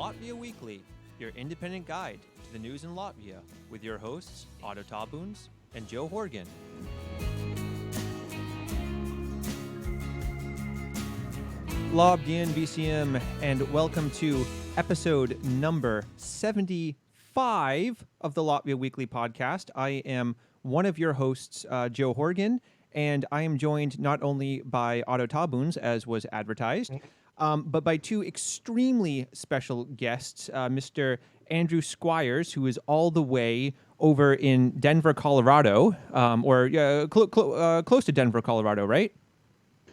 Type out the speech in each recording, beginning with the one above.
Latvia Weekly, your independent guide to the news in Latvia, with your hosts, Otto and Joe Horgan. Labdien BCM, and welcome to episode number 75 of the Latvia Weekly podcast. I am one of your hosts, Joe Horgan, and I am joined not only by Otto Tabuns, as was advertised, but by two extremely special guests, Mr. Andrew Squires, who is all the way over in Denver, Colorado, close to Denver, Colorado, right?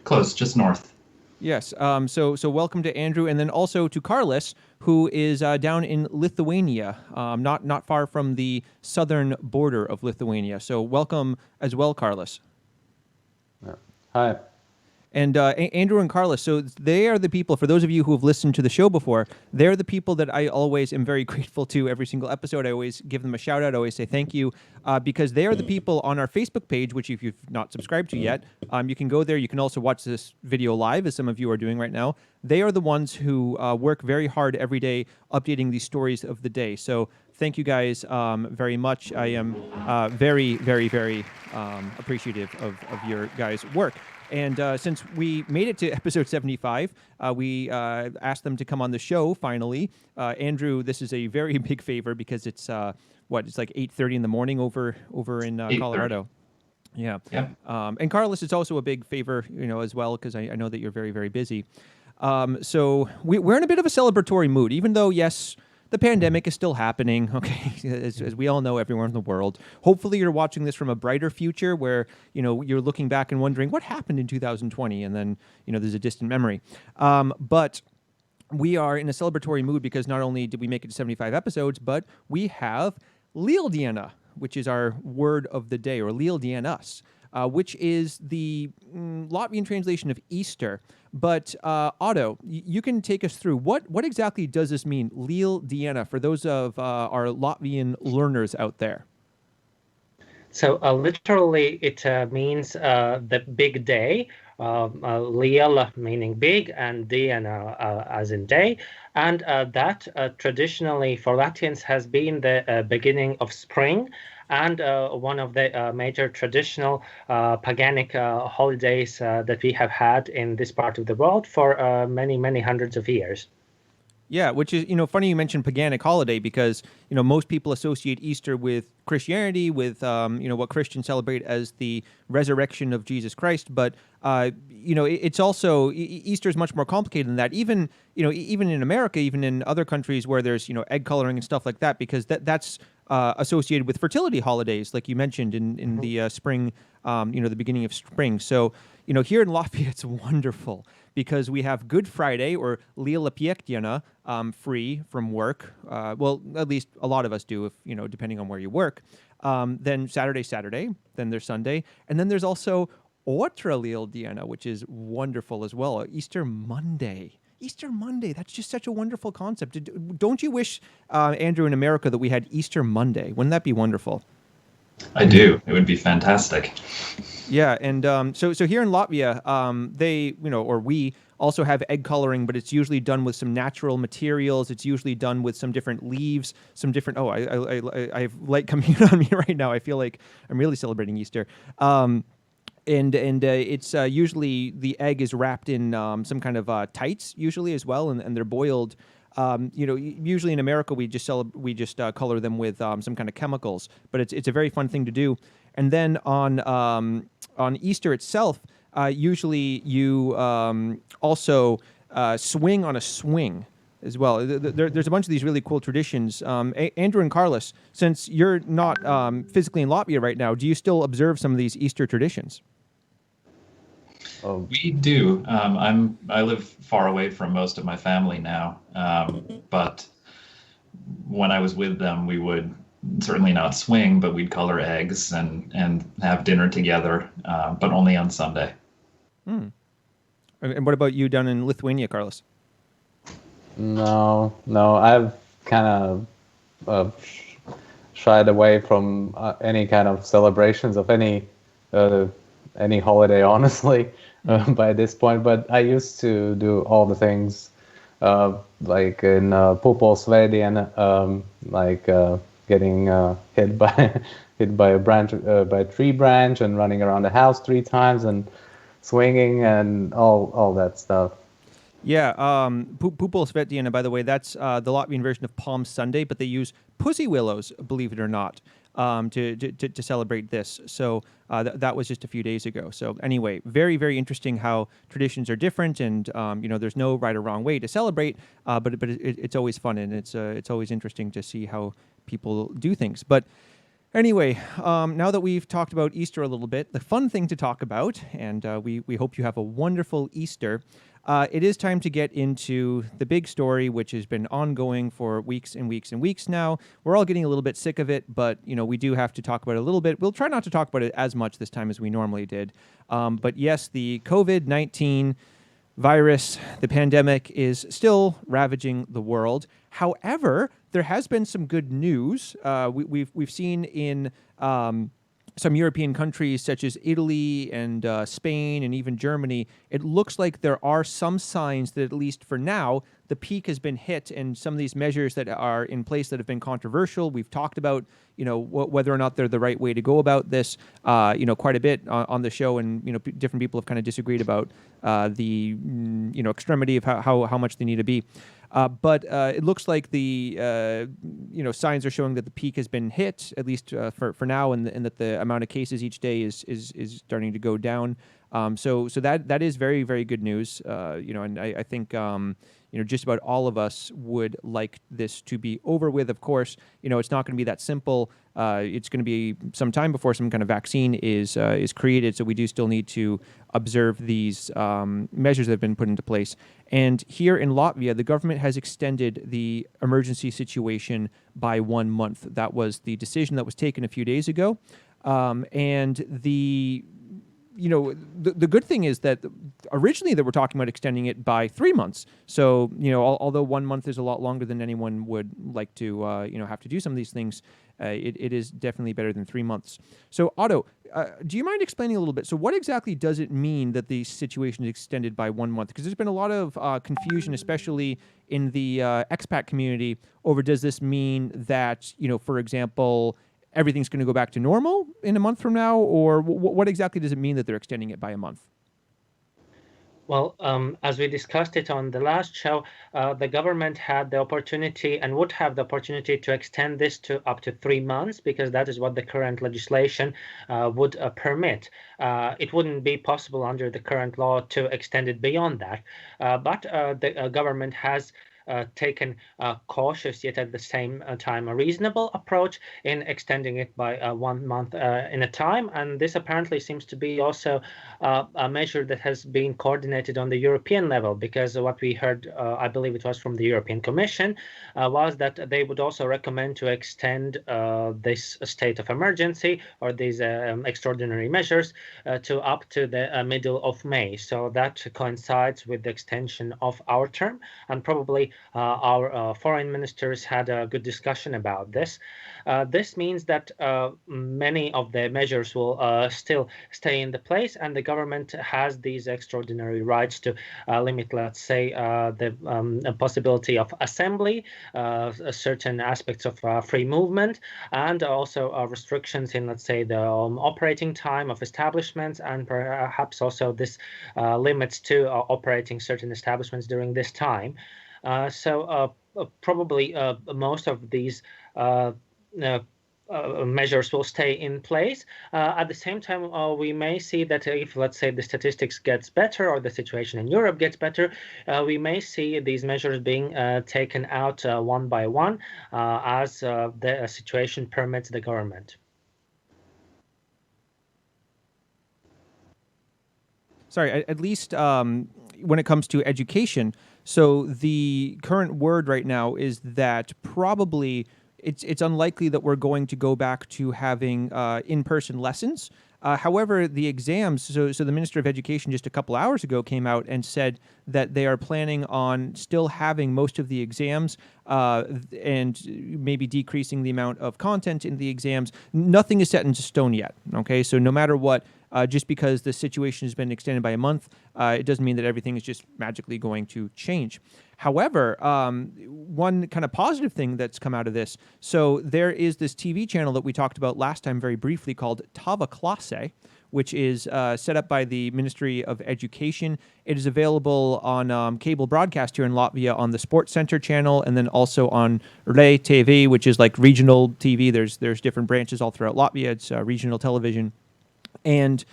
Close, just north. Yes. So welcome to Andrew, and then also to Carlos, who is down in Lithuania, not far from the southern border of Lithuania. So welcome as well, Carlos. Hi. And Andrew and Carlos, so they are the people, for those of you who have listened to the show before, they're the people that I always am very grateful to every single episode. I always give them a shout out. I always say thank you because they are the people on our Facebook page, which if you've not subscribed to yet, you can go there. You can also watch this video live, as some of you are doing right now. They are the ones who work very hard every day updating these stories of the day. So thank you guys very much. I am very, very, very appreciative of your guys' work. And since we made it to episode 75, we asked them to come on the show finally. Andrew, this is a very big favor because it's it's like 8:30 in the morning over in Colorado. Yeah. Yep. And Carlos, it's also a big favor, as well, because I know that you're very, very busy. So we're in a bit of a celebratory mood, even though, yes, the pandemic is still happening, okay, as we all know, everywhere in the world. Hopefully you're watching this from a brighter future where, you're looking back and wondering what happened in 2020, and then, there's a distant memory. But we are in a celebratory mood because not only did we make it to 75 episodes, but we have Lieldienas, which is our word of the day, or Lieldienas, which is the Latvian translation of Easter. But Otto, you can take us through what exactly does this mean, Lieldienas, for those of our Latvian learners out there? So literally it means the big day, Liela meaning big, and Diena as in day. And that traditionally for Latvians has been the beginning of spring, and one of the major traditional paganic holidays that we have had in this part of the world for many, many hundreds of years. Yeah, which is, funny you mentioned paganic holiday because, most people associate Easter with Christianity, with, what Christians celebrate as the resurrection of Jesus Christ. But, it's also, Easter is much more complicated than that. Even in America, even in other countries where there's, egg coloring and stuff like that, because that's associated with fertility holidays, like you mentioned in the spring, the beginning of spring. So, here in Latvia, it's wonderful because we have Good Friday, or Liela Piekdiena, free from work. Well, at least a lot of us do, if depending on where you work. Then Saturday, then there's Sunday, and then there's also Otra Lieldiena, which is wonderful as well. Easter Monday, that's just such a wonderful concept. Don't you wish, Andrew, in America that we had Easter Monday? Wouldn't that be wonderful? I do. It would be fantastic. Yeah, and so here in Latvia, they, or we also have egg coloring, but it's usually done with some natural materials. It's usually done with some different leaves, some different. Oh, I have light coming in on me right now. I feel like I'm really celebrating Easter. And it's usually the egg is wrapped in some kind of tights, usually as well, and they're boiled. Usually in America we just color them with some kind of chemicals, but it's a very fun thing to do. And then on Easter itself, usually you also swing on a swing as well. There's a bunch of these really cool traditions. Andrew and Carlos, since you're not physically in Latvia right now, do you still observe some of these Easter traditions? We do. I live far away from most of my family now, but when I was with them, we would certainly not swing, but we'd color eggs and have dinner together, but only on Sunday. And what about you down in Lithuania, Carlos? No, I've kind of shied away from any kind of celebrations of any holiday, honestly, by this point. But I used to do all the things like in Popolsvētdiena, getting hit by hit by a branch by a tree branch and running around the house 3 times and swinging and all that stuff. Yeah, Pupol by the way, that's the Latvian version of Palm Sunday, but they use pussy willows, believe it or not, to celebrate this. So that was just a few days ago. So anyway, very, very interesting how traditions are different, and there's no right or wrong way to celebrate, but it's always fun, and it's always interesting to see how people do things. But anyway, now that we've talked about Easter a little bit, the fun thing to talk about, and we hope you have a wonderful Easter. It is time to get into the big story, which has been ongoing for weeks and weeks and weeks now. We're all getting a little bit sick of it, but we do have to talk about it a little bit. We'll try not to talk about it as much this time as we normally did. But yes, the COVID-19 virus, the pandemic, is still ravaging the world. However, there has been some good news. We've seen in some European countries such as Italy and Spain and even Germany, it looks like there are some signs that, at least for now, the peak has been hit, and some of these measures that are in place that have been controversial, we've talked about, whether or not they're the right way to go about this, quite a bit on the show, and different people have kind of disagreed about the extremity of how much they need to be. But it looks like the signs are showing that the peak has been hit, at least for now, and that the amount of cases each day is starting to go down. So that is very, very good news. And I think just about all of us would like this to be over with. Of course, it's not going to be that simple. It's going to be some time before some kind of vaccine is created. So we do still need to observe these measures that have been put into place. And here in Latvia, the government has extended the emergency situation by 1 month. That was the decision that was taken a few days ago. And the good thing is that originally they were talking about extending it by 3 months. So, although 1 month is a lot longer than anyone would like to, have to do some of these things, it is definitely better than 3 months. So, Otto, do you mind explaining a little bit? So what exactly does it mean that the situation is extended by 1 month? Because there's been a lot of confusion, especially in the expat community, over does this mean that, for example, everything's going to go back to normal in a month from now, or what exactly does it mean that they're extending it by a month? Well, as we discussed it on the last show, the government had the opportunity and would have the opportunity to extend this to up to 3 months, because that is what the current legislation would permit. It wouldn't be possible under the current law to extend it beyond that. But the government has taken a cautious yet at the same time a reasonable approach in extending it by 1 month in a time, and this apparently seems to be also a measure that has been coordinated on the European level, because what we heard, I believe it was from the European Commission, was that they would also recommend to extend this state of emergency or these extraordinary measures to up to the middle of May. So that coincides with the extension of our term, and probably our foreign ministers had a good discussion about this. This means that many of the measures will still stay in the place, and the government has these extraordinary rights to limit, let's say, the possibility of assembly, certain aspects of free movement, and also restrictions in, let's say, the operating time of establishments, and perhaps also this limits to operating certain establishments during this time. So probably most of these measures will stay in place. At the same time, we may see that if, let's say, the statistics gets better or the situation in Europe gets better, we may see these measures being taken out one by one as the situation permits the government. Sorry, at least when it comes to education. So the current word right now is that probably it's unlikely that we're going to go back to having in-person lessons. However, the exams, so the Minister of Education just a couple hours ago came out and said that they are planning on still having most of the exams and maybe decreasing the amount of content in the exams. Nothing is set into stone yet, okay? So no matter what, just because the situation has been extended by a month, it doesn't mean that everything is just magically going to change. However, one kind of positive thing that's come out of this, so there is this TV channel that we talked about last time very briefly called Tava Klasse, which is set up by the Ministry of Education. It is available on cable broadcast here in Latvia on the Sports Center channel, and then also on Re TV, which is like regional TV. There's different branches all throughout Latvia. It's regional television. And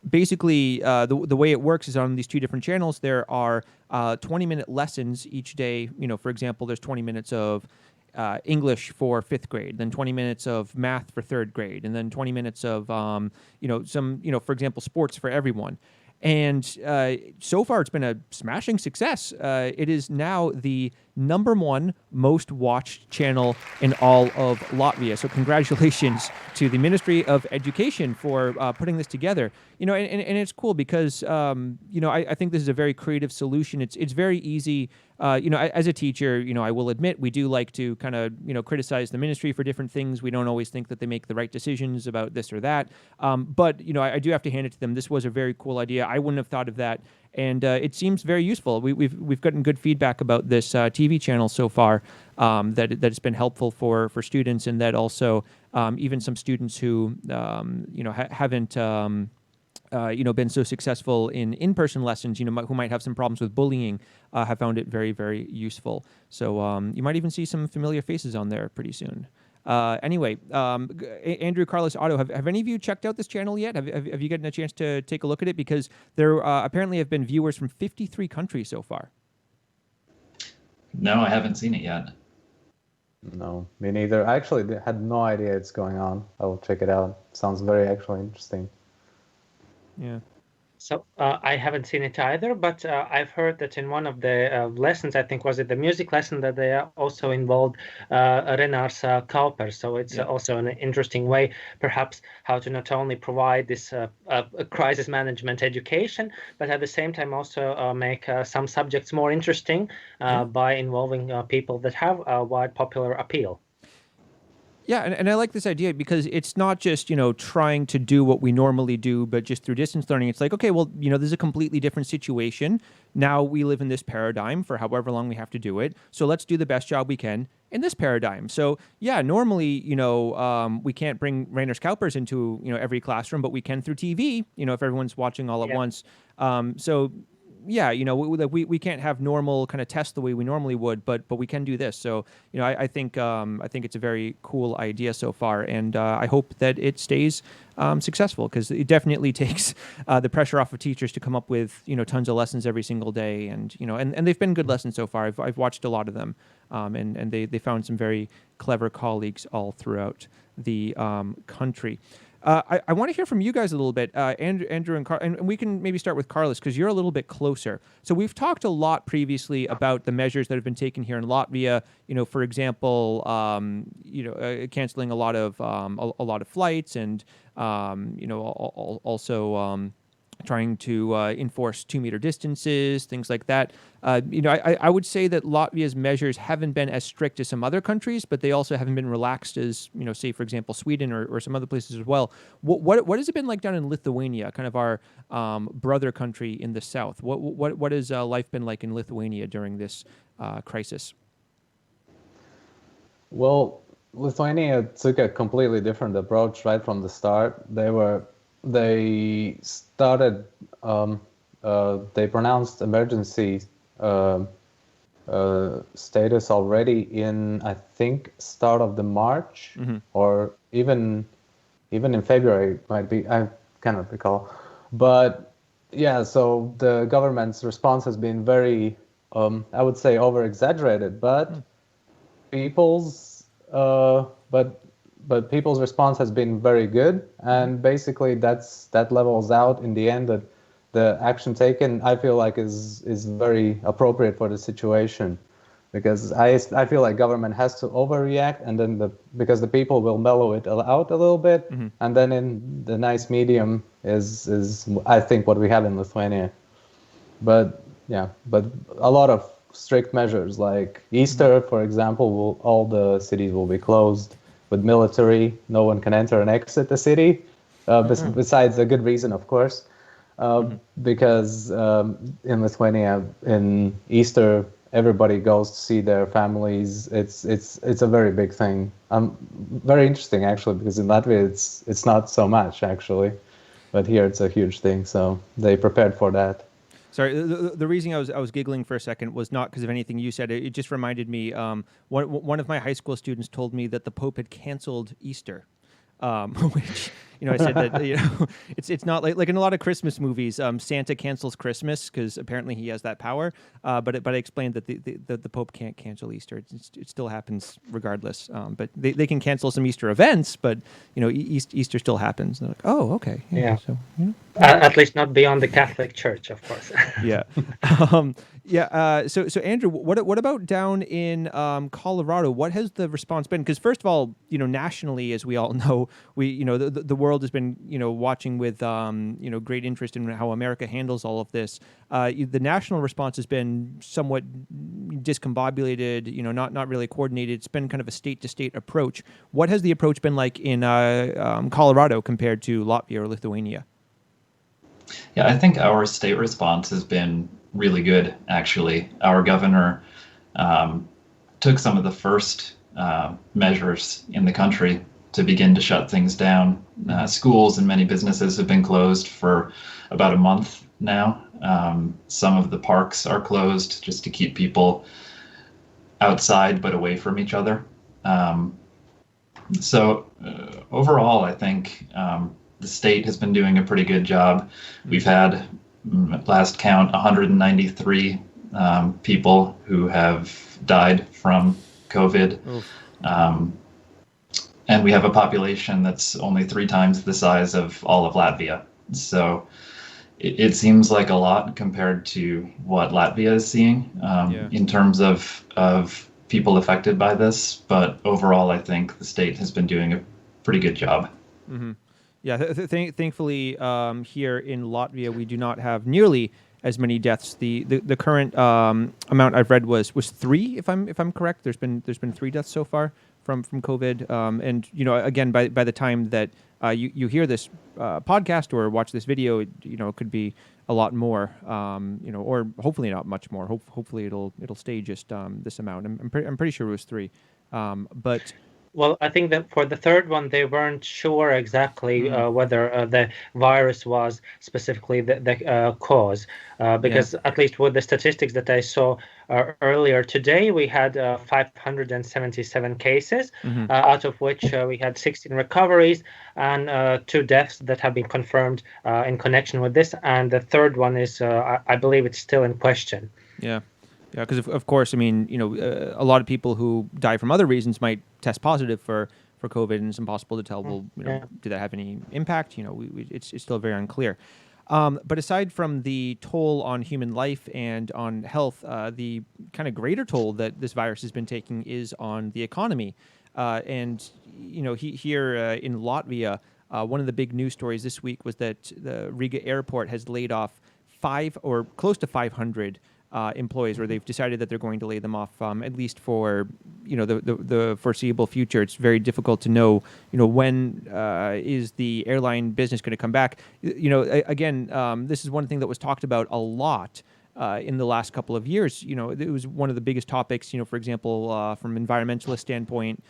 basically, the way it works is on these two different channels, there are 20-minute lessons each day. You know, for example, there's 20 minutes of English for 5th grade, then 20 minutes of math for 3rd grade, and then 20 minutes of, for example, sports for everyone. And so far, it's been a smashing success. It is now the #1 most watched channel in all of Latvia. So congratulations to the Ministry of Education for putting this together. You know, and it's cool because I think this is a very creative solution. It's very easy. As a teacher, I will admit we do like to kind of criticize the ministry for different things. We don't always think that they make the right decisions about this or that. But I do have to hand it to them. This was a very cool idea. I wouldn't have thought of that. And it seems very useful. We've gotten good feedback about this TV channel so far, that it's been helpful for students, and that also even some students who haven't been so successful in in-person lessons, who might have some problems with bullying, have found it very, very useful. So you might even see some familiar faces on there pretty soon. Anyway, Andrew, Carlos, Otto, have any of you checked out this channel yet? Have you gotten a chance to take a look at it? Because there apparently have been viewers from 53 countries so far. No, I haven't seen it yet. No, me neither. I actually had no idea it's going on. I will check it out. Sounds very actually interesting. Yeah. So I haven't seen it either, but I've heard that in one of the lessons, I think was it the music lesson, that they also involved Renārs Kauper. So it's also an interesting way, perhaps, how to not only provide this crisis management education, but at the same time also make some subjects more interesting by involving people that have a wide popular appeal. Yeah, and I like this idea because it's not just, trying to do what we normally do, but just through distance learning. It's like, okay, well, this is a completely different situation. Now we live in this paradigm for however long we have to do it. So let's do the best job we can in this paradigm. So yeah, normally, we can't bring Renārs Kaupers into, every classroom, but we can through TV, if everyone's watching all at once. Yeah, we can't have normal kind of tests the way we normally would, but we can do this. So, I think it's a very cool idea so far, and I hope that it stays successful, because it definitely takes the pressure off of teachers to come up with tons of lessons every single day, and and they've been good lessons so far. I've watched a lot of them, and they found some very clever colleagues all throughout the country. I want to hear from you guys a little bit, Andrew and we can maybe start with Carlos, because you're a little bit closer. So we've talked a lot previously about the measures that have been taken here in Latvia. For example, canceling a lot of flights, and also trying to enforce 2-meter distances, things like that. I would say that Latvia's measures haven't been as strict as some other countries, but they also haven't been relaxed as, say, for example, Sweden or some other places as well. What has it been like down in Lithuania, kind of our brother country in the south? What has life been like in Lithuania during this crisis? Well, Lithuania took a completely different approach right from the start. They started, they pronounced emergency status already in, I think, start of the March, or even in February, might be, I cannot recall. But yeah, so the government's response has been very, I would say, over-exaggerated, but people's response has been very good, and basically that levels out in the end that the action taken, I feel like, is very appropriate for the situation, because I feel like government has to overreact, and then because the people will mellow it out a little bit, and then in the nice medium is I think what we have in Lithuania. But a lot of strict measures, like Easter, for example, all the cities will be closed with military. No one can enter and exit the city. besides a good reason, of course, because in Lithuania, in Easter, everybody goes to see their families. It's a very big thing. Very interesting actually, because in Latvia it's not so much actually, but here it's a huge thing. So they prepared for that. Sorry, the reason I was giggling for a second was not because of anything you said. It just reminded me. One of my high school students told me that the Pope had canceled Easter, which I said that it's not like in a lot of Christmas movies, Santa cancels Christmas because apparently he has that power. But I explained that the Pope can't cancel Easter. It still happens regardless. But they can cancel some Easter events, but Easter still happens. And they're like, oh, okay, Yeah. So At least not beyond the Catholic Church, of course. yeah. So Andrew, what about down in Colorado? What has the response been? Because first of all, nationally, as we all know, the world has been watching with great interest in how America handles all of this. The national response has been somewhat discombobulated, not really coordinated. It's been kind of a state to state approach. What has the approach been like in Colorado compared to Latvia or Lithuania? Yeah, I think our state response has been really good, actually. Our governor took some of the first measures in the country to begin to shut things down. Schools and many businesses have been closed for about a month now. Some of the parks are closed just to keep people outside but away from each other. So overall, I think the state has been doing a pretty good job. We've had, at last count, 193 people who have died from COVID. And we have a population that's only 3 times the size of all of Latvia. So it seems like a lot compared to what Latvia is seeing in terms of people affected by this. But overall, I think the state has been doing a pretty good job. Mm-hmm. Yeah, thankfully, here in Latvia, we do not have nearly as many deaths. The current amount I've read was 3, if I'm correct. There's been 3 deaths so far from COVID. And again, by the time that you hear this podcast or watch this video, it could be a lot more. Or hopefully not much more. Hopefully it'll stay just this amount. I'm pretty sure it was 3. But Well, I think that for the third one, they weren't sure exactly whether the virus was specifically the cause, because at least with the statistics that I saw earlier today, we had 577 cases, out of which we had 16 recoveries and 2 deaths that have been confirmed in connection with this. And the third one is, I believe it's still in question. Yeah. Yeah, because of course, I mean, a lot of people who die from other reasons might test positive for COVID, and it's impossible to tell. Well, did that have any impact? It's still very unclear. But aside from the toll on human life and on health, the kind of greater toll that this virus has been taking is on the economy. And here in Latvia, one of the big news stories this week was that the Riga airport has laid off 5 or close to 500. Employees, or they've decided that they're going to lay them off at least for the foreseeable future. It's very difficult to know when is the airline business going to come back. Again, this is one thing that was talked about a lot in the last couple of years. It was one of the biggest topics. For example, from an environmentalist standpoint,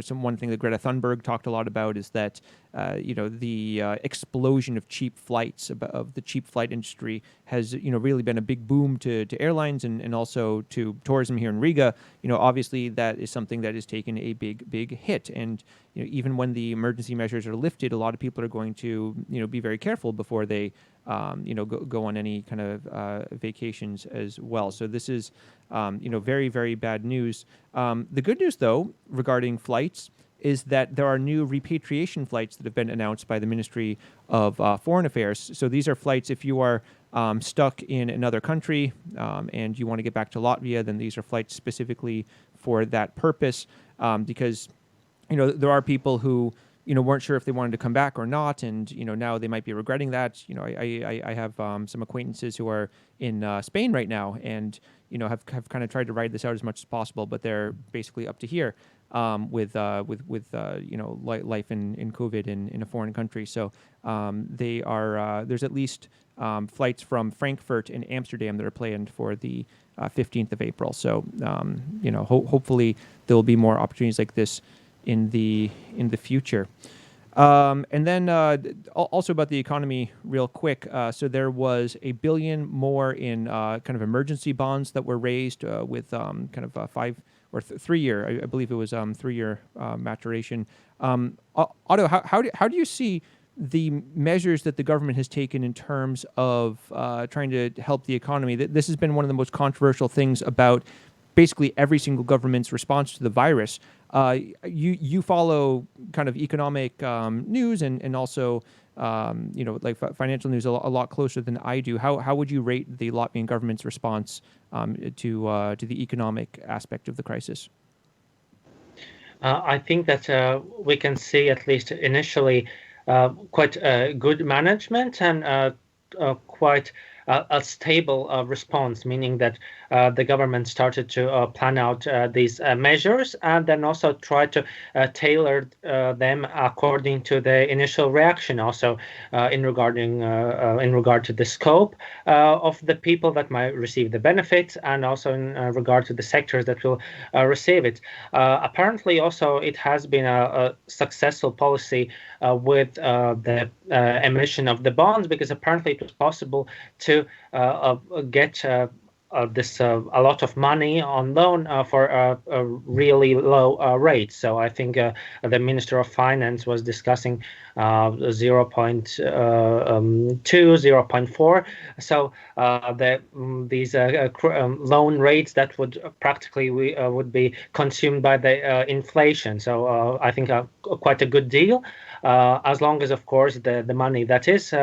one thing that Greta Thunberg talked a lot about is that the explosion of cheap flights, of the cheap flight industry, has really been a big boom to airlines and also to tourism here in Riga. Obviously that is something that has taken a big hit, and even when the emergency measures are lifted, a lot of people are going to be very careful before they go on any kind of vacations as well. So this is very, very bad news. The good news, though, regarding flights is that there are new repatriation flights that have been announced by the Ministry of Foreign Affairs. So these are flights if you are stuck in another country and you want to get back to Latvia, then these are flights specifically for that purpose, because there are people who weren't sure if they wanted to come back or not, and now they might be regretting that. I have some acquaintances who are in Spain right now, and have kind of tried to ride this out as much as possible, but they're basically up to here with life in COVID in a foreign country. So they are there's at least flights from Frankfurt and Amsterdam that are planned for the 15th of April. So hopefully there will be more opportunities like this in the future. And then also about the economy real quick. So there was $1 billion more in kind of emergency bonds that were raised with kind of 5 or 3 year, I believe it was 3 year maturation. Otto, how do you see the measures that the government has taken in terms of trying to help the economy? This has been one of the most controversial things about basically every single government's response to the virus. You follow kind of economic news and also like financial news a lot closer than I do. How would you rate the Latvian government's response to the economic aspect of the crisis? I think that we can see, at least initially, quite good management and quite a stable response, meaning that the government started to plan out these measures and then also try to tailor them according to the initial reaction, also in regard to the scope of the people that might receive the benefits, and also in regard to the sectors that will receive it. Apparently, also it has been a successful policy with the emission of the bonds, because apparently it was possible to get this a lot of money on loan for a really low rate. So I think the Minister of Finance was discussing 0.2, 0.4. So these loan rates that would practically would be consumed by the inflation. So I think quite a good deal, as long as, of course, the money that is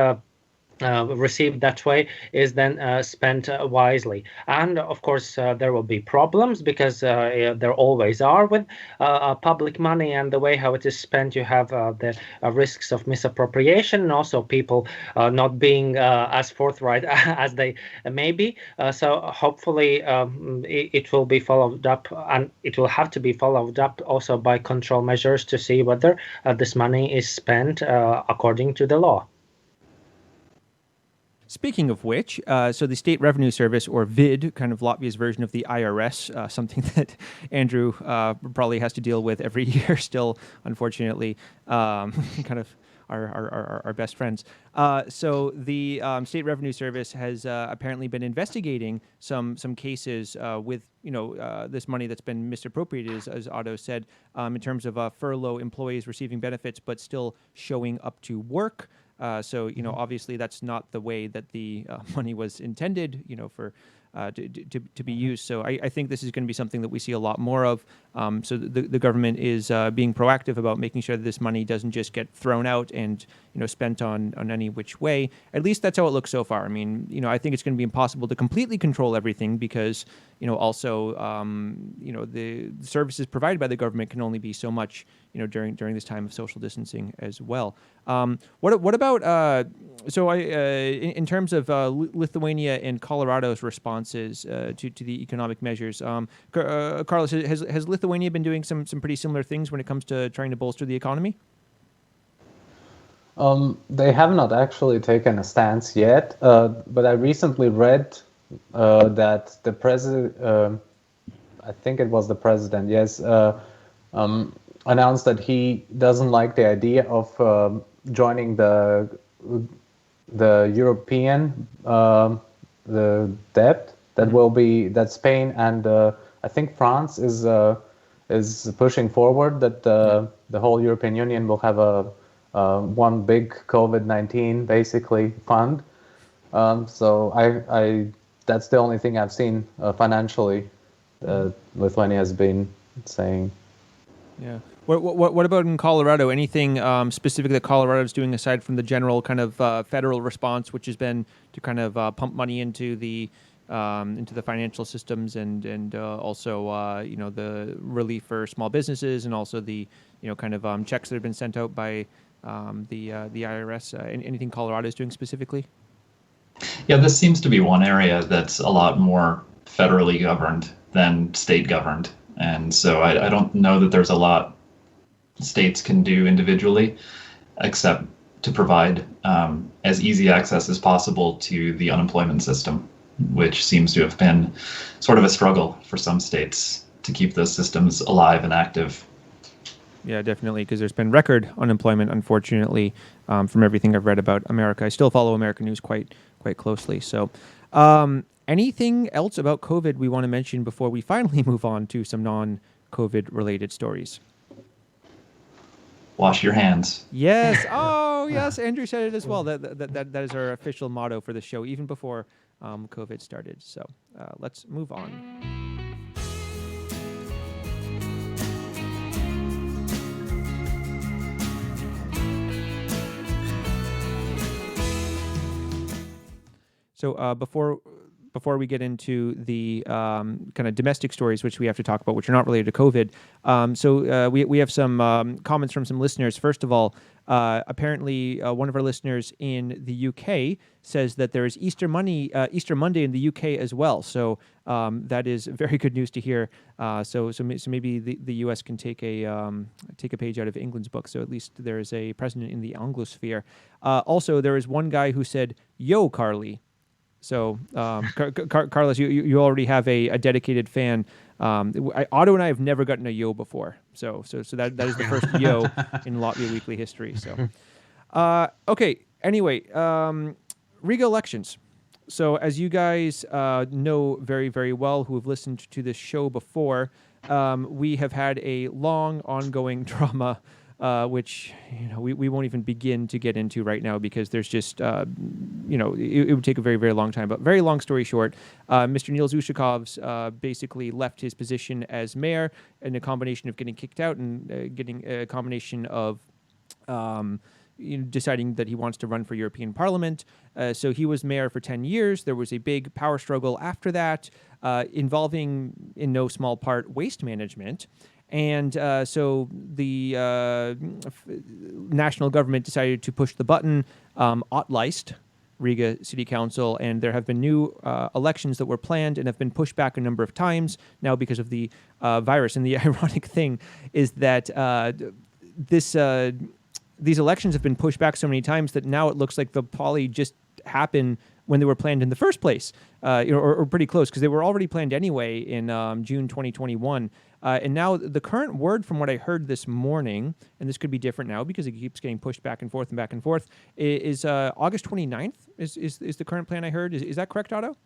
received that way is then spent wisely. And of course there will be problems, because there always are with public money and the way how it is spent. You have the risks of misappropriation, and also people not being as forthright as they may be. So hopefully it will be followed up, and it will have to be followed up also by control measures to see whether this money is spent according to the law. Speaking of which, so the State Revenue Service, or VID, kind of Latvia's version of the IRS, something that Andrew probably has to deal with every year still, unfortunately, kind of our best friends. So the State Revenue Service has apparently been investigating some cases with this money that's been misappropriated, as Otto said, in terms of furlough employees receiving benefits but still showing up to work. So obviously that's not the way that the money was intended, for to be used. So I think this is going to be something that we see a lot more of. So the government is being proactive about making sure that this money doesn't just get thrown out and spent on any which way. At least that's how it looks so far. I mean, I think it's going to be impossible to completely control everything, because also the services provided by the government can only be so much during this time of social distancing as well. What about in terms of Lithuania and Colorado's responses to the economic measures? Carlos, has Lithuania been doing some pretty similar things when it comes to trying to bolster the economy? They have not actually taken a stance yet, but I recently read that the president, I think it was the president, yes, announced that he doesn't like the idea of joining the European the debt that will be that Spain and I think France is pushing forward, that the whole European Union will have a one big COVID-19 basically fund. So I that's the only thing I've seen financially Lithuania has been saying. Yeah. What about in Colorado? Anything specific that Colorado is doing aside from the general kind of federal response, which has been to kind of pump money into the into the financial systems and also the relief for small businesses and also the kind of checks that have been sent out by the IRS. Anything Colorado is doing specifically? Yeah, this seems to be one area that's a lot more federally governed than state governed. And so I don't know that there's a lot states can do individually, except to provide as easy access as possible to the unemployment system, which seems to have been sort of a struggle for some states to keep those systems alive and active. Yeah, definitely, because there's been record unemployment, unfortunately, from everything I've read about America. I still follow American news quite closely. So anything else about COVID we want to mention before we finally move on to some non-COVID related stories? Wash your hands. Yes. Oh, yes. Andrew said it as well. That is our official motto for the show, even before COVID started. So let's move on. So before we get into the kind of domestic stories, which we have to talk about, which are not related to COVID, we have some comments from some listeners. First of all, apparently one of our listeners in the UK says that there is Easter Monday in the UK as well. So that is very good news to hear. So maybe the US can take a page out of England's book. So at least there is a president in the Anglosphere. Also, there is one guy who said, "Yo, Carly." So, Carlos, you already have a dedicated fan. Otto and I have never gotten a yo before. So that is the first yo in Latvia Weekly history. So, okay. Anyway, Riga elections. So, as you guys know very, very well, who have listened to this show before, we have had a long, ongoing drama. Which we won't even begin to get into right now because there's just it would take a very, very long time. But very long story short, Mr. Niels Ushakov's basically left his position as mayor in a combination of getting kicked out and getting a combination of deciding that he wants to run for European Parliament. So he was mayor for 10 years. There was a big power struggle after that, involving in no small part waste management. And so the national government decided to push the button, Otleist, Riga City Council, and there have been new elections that were planned and have been pushed back a number of times now because of the virus. And the ironic thing is that these elections have been pushed back so many times that now it looks like they'll probably just happen when they were planned in the first place, or pretty close, because they were already planned anyway in June 2021. And now the current word from what I heard this morning, and this could be different now because it keeps getting pushed back and forth, is August 29th is the current plan I heard. Is that correct, Otto?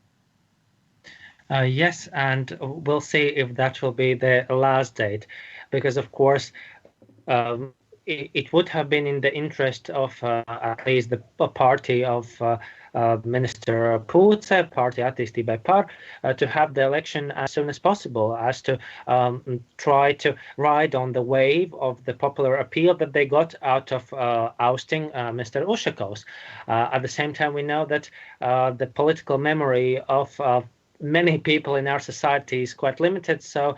Yes, and we'll see if that will be the last date, because of course it would have been in the interest of at least the party of Minister Puce, Party Attīstībai par, to have the election as soon as possible, as to try to ride on the wave of the popular appeal that they got out of ousting Mr. Ushakovs. At the same time, we know that the political memory of many people in our society is quite limited, so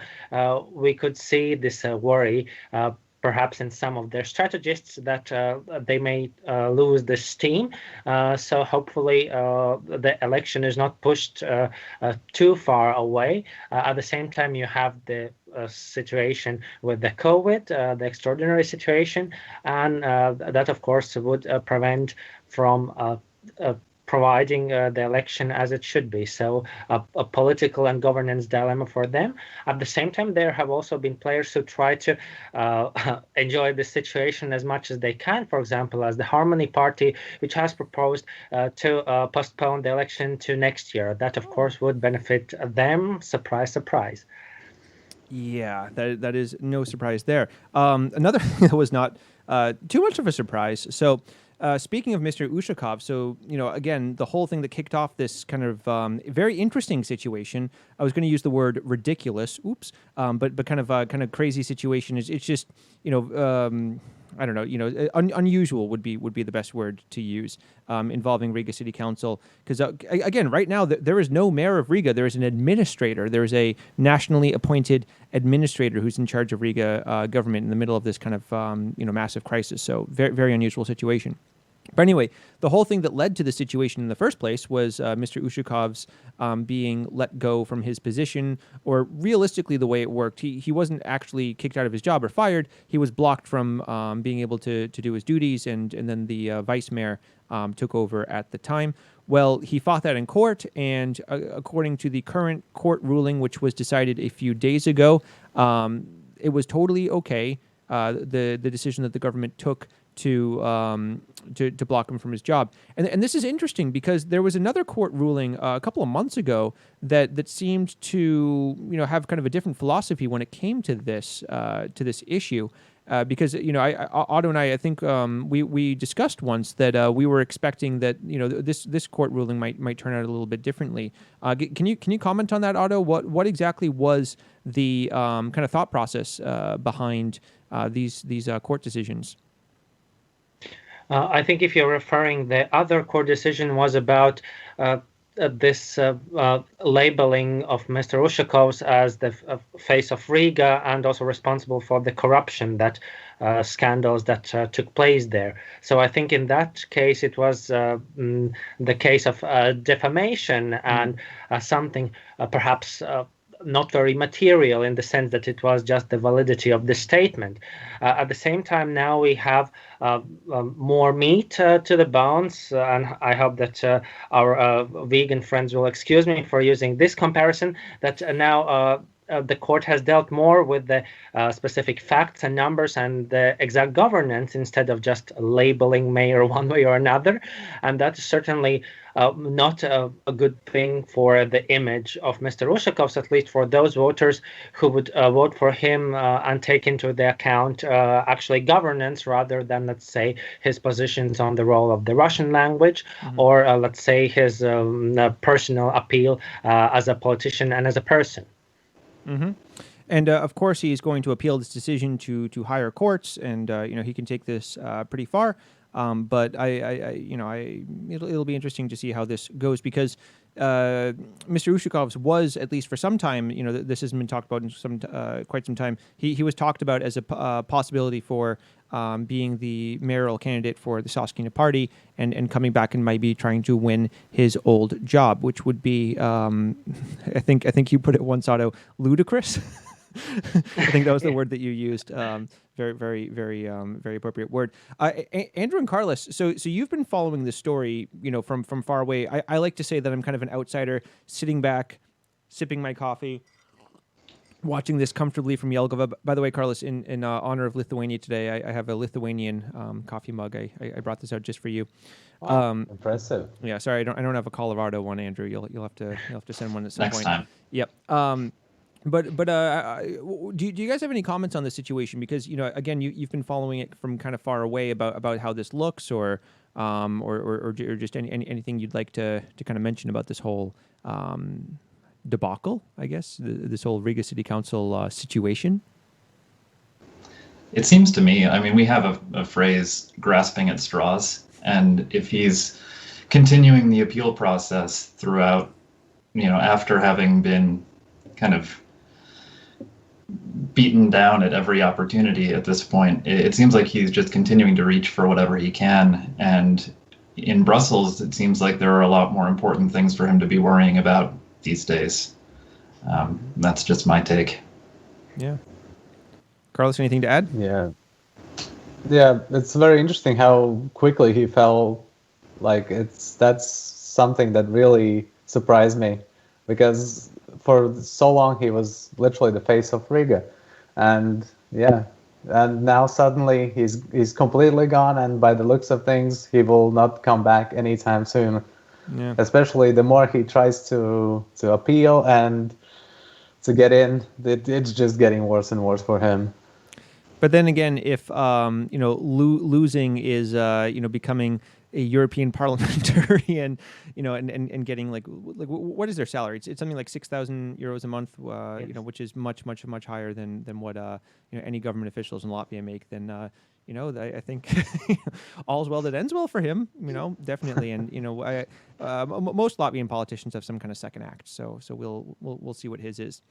we could see this worry perhaps in some of their strategists that they may lose the steam. So hopefully the election is not pushed too far away. At the same time, you have the situation with the COVID, the extraordinary situation, and that of course would prevent from providing the election as it should be. So a political and governance dilemma for them. At the same time, there have also been players who try to enjoy the situation as much as they can. For example, as the Harmony Party, which has proposed to postpone the election to next year. That, of course, would benefit them. Surprise, surprise. Yeah, that is no surprise there. Another thing that was not too much of a surprise. So, speaking of Mr. Ushakov, so, again, the whole thing that kicked off this kind of very interesting situation, I was going to use the word ridiculous, but kind of crazy situation. It's just, I don't know, unusual would be the best word to use, involving Riga City Council. Because again, right now there is no mayor of Riga. There is an administrator. There is a nationally appointed administrator who's in charge of Riga government in the middle of this kind of massive crisis. So very, very unusual situation. But anyway, the whole thing that led to the situation in the first place was Mr. Ushakov's being let go from his position, or realistically the way it worked, he wasn't actually kicked out of his job or fired. He was blocked from being able to do his duties, and then the vice mayor took over at the time. Well, he fought that in court, and according to the current court ruling, which was decided a few days ago, it was totally okay, the decision that the government took to block him from his job. And this is interesting because there was another court ruling a couple of months ago that seemed to have kind of a different philosophy when it came to this issue. Because Otto and I think we discussed once that we were expecting that this court ruling might turn out a little bit differently. Can you comment on that, Otto? What exactly was the kind of thought process behind these court decisions? I think if you're referring, the other court decision was about this labeling of Mr. Ushakov's as the face of Riga, and also responsible for the corruption that scandals that took place there. So I think in that case it was the case of defamation and something perhaps not very material, in the sense that it was just the validity of the statement. At the same time, now we have more meat to the bones, and I hope that our vegan friends will excuse me for using this comparison, that now the court has dealt more with the specific facts and numbers and the exact governance, instead of just labeling mayor one way or another. And that is certainly not a good thing for the image of Mr. Ushakov's, at least for those voters who would vote for him and take into the account actually governance, rather than, let's say, his positions on the role of the Russian language, or let's say his personal appeal as a politician and as a person. Mm-hmm. And of course, he's going to appeal this decision to higher courts, and he can take this pretty far. But it'll be interesting to see how this goes, because Mr. Ushakov's was, at least for some time, this has been talked about in quite some time. He was talked about as a possibility for being the mayoral candidate for the Saskina party, and coming back and maybe trying to win his old job, which would be, I think you put it once, Otto, ludicrous. I think that was the word that you used. Very, very, very, very appropriate word. Andrew and Carlos, so you've been following this story, from far away. I like to say that I'm kind of an outsider, sitting back, sipping my coffee, watching this comfortably from Jelgava. By the way, Carlos, in honor of Lithuania today, I have a Lithuanian coffee mug. I brought this out just for you. Wow, impressive. Yeah, sorry, I don't have a Colorado one, Andrew. You'll have to send one at some Next point. time. Yep. But do you guys have any comments on the situation? Because again, you've been following it from kind of far away about how this looks, or just anything you'd like to kind of mention about this whole debacle, I guess, this whole Riga City Council situation. It seems to me, I mean, we have a phrase, grasping at straws, and if he's continuing the appeal process throughout, after having been kind of beaten down at every opportunity at this point, it seems like he's just continuing to reach for whatever he can. And in Brussels, it seems like there are a lot more important things for him to be worrying about these days. That's just my take. Yeah. Carlos, anything to add? Yeah, it's very interesting how quickly he fell. Like, that's something that really surprised me, because for so long he was literally the face of Riga, and now suddenly he's completely gone, and by the looks of things he will not come back anytime soon. Yeah. Especially the more he tries to appeal and to get in, it's just getting worse and worse for him. But then again, if losing is becoming a European parliamentarian, and getting like what is their salary? It's something like 6,000 euros a month, Yes. which is much higher than what any government officials in Latvia make. Then I think all's well that ends well for him. Definitely, and most Latvian politicians have some kind of second act. So we'll see what his is.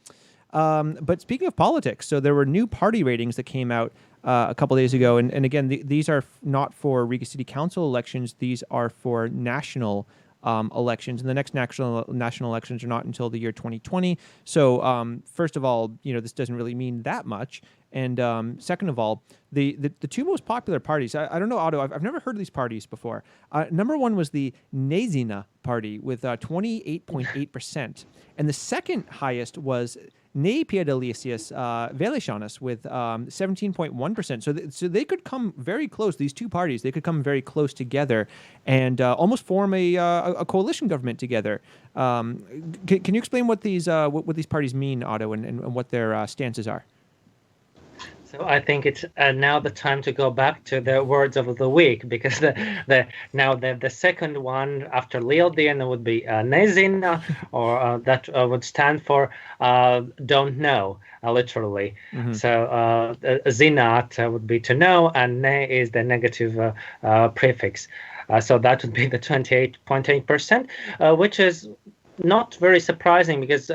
But speaking of politics, so there were new party ratings that came out a couple days ago, and again, these are not for Riga City Council elections; these are for national elections, and the next national elections are not until the year 2020. So, first of all, this doesn't really mean that much, and second of all, the two most popular parties. I don't know, Otto. I've never heard of these parties before. Number one was the Nezina party with 28.8%, and the second highest was Nepiedalīsies Vēlēšanas with 17.1%. So they could come very close. These two parties, they could come very close together and almost form a coalition government together. Can you explain what these parties mean, Otto, and what their stances are? So I think it's now the time to go back to the words of the week, because the second one after Lieldienas would be Nezina, or that would stand for don't know, literally. Mm-hmm. So zināt would be to know, and ne is the negative prefix. So that would be the 28.8%, which is not very surprising, because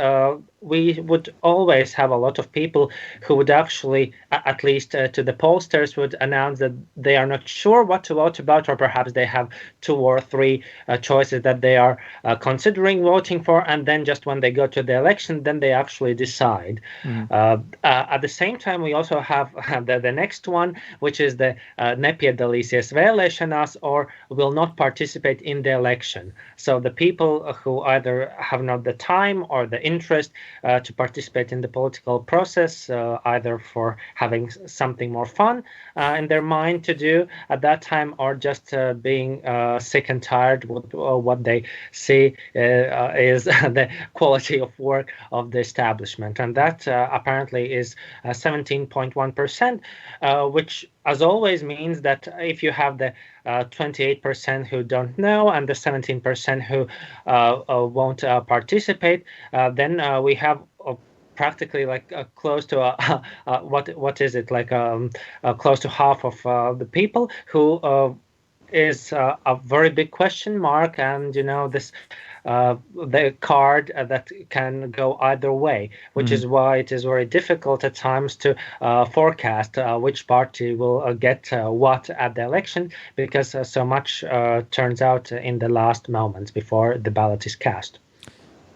we would always have a lot of people who would actually, at least to the pollsters, would announce that they are not sure what to vote about, or perhaps they have 2 or 3 choices that they are considering voting for, and then just when they go to the election, then they actually decide. Mm-hmm. At the same time, we also have the next one, which is the Nepiedalīsies Vēlēšanās, or will not participate in the election. So the people who either have not the time or the interest to participate in the political process, either for having something more fun in their mind to do at that time, or just being sick and tired with what they see is the quality of work of the establishment. And that apparently is 17.1%, which as always means that if you have the 28% who don't know and the 17% who won't participate, then we have practically like close to what is it, like close to half of the people who is a very big question mark, and this the card that can go either way, which mm-hmm. is why it is very difficult at times to forecast which party will get what at the election, because so much turns out in the last moments before the ballot is cast.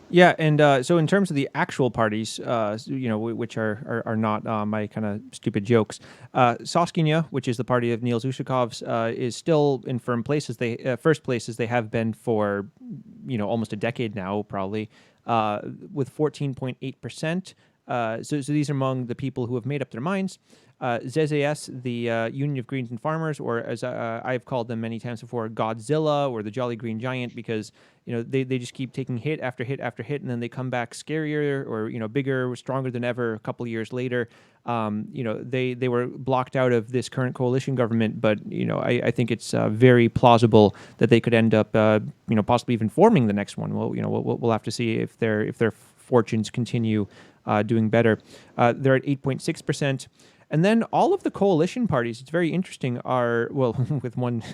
Yeah, and so in terms of the actual parties, which are not my kind of stupid jokes, Saskaņa, which is the party of Niels Ushakov's, is still in first place as they have been for almost a decade now, probably, with 14.8%. So these are among the people who have made up their minds. ZZS, the Union of Greens and Farmers, or as I've called them many times before, Godzilla, or the Jolly Green Giant, because they just keep taking hit after hit after hit, and then they come back scarier or bigger, stronger than ever a couple of years later. They were blocked out of this current coalition government, but I think it's very plausible that they could end up possibly even forming the next one. Well, we'll have to see if their fortunes continue doing better. They're at 8.6%. And then all of the coalition parties, it's very interesting, are, well, with one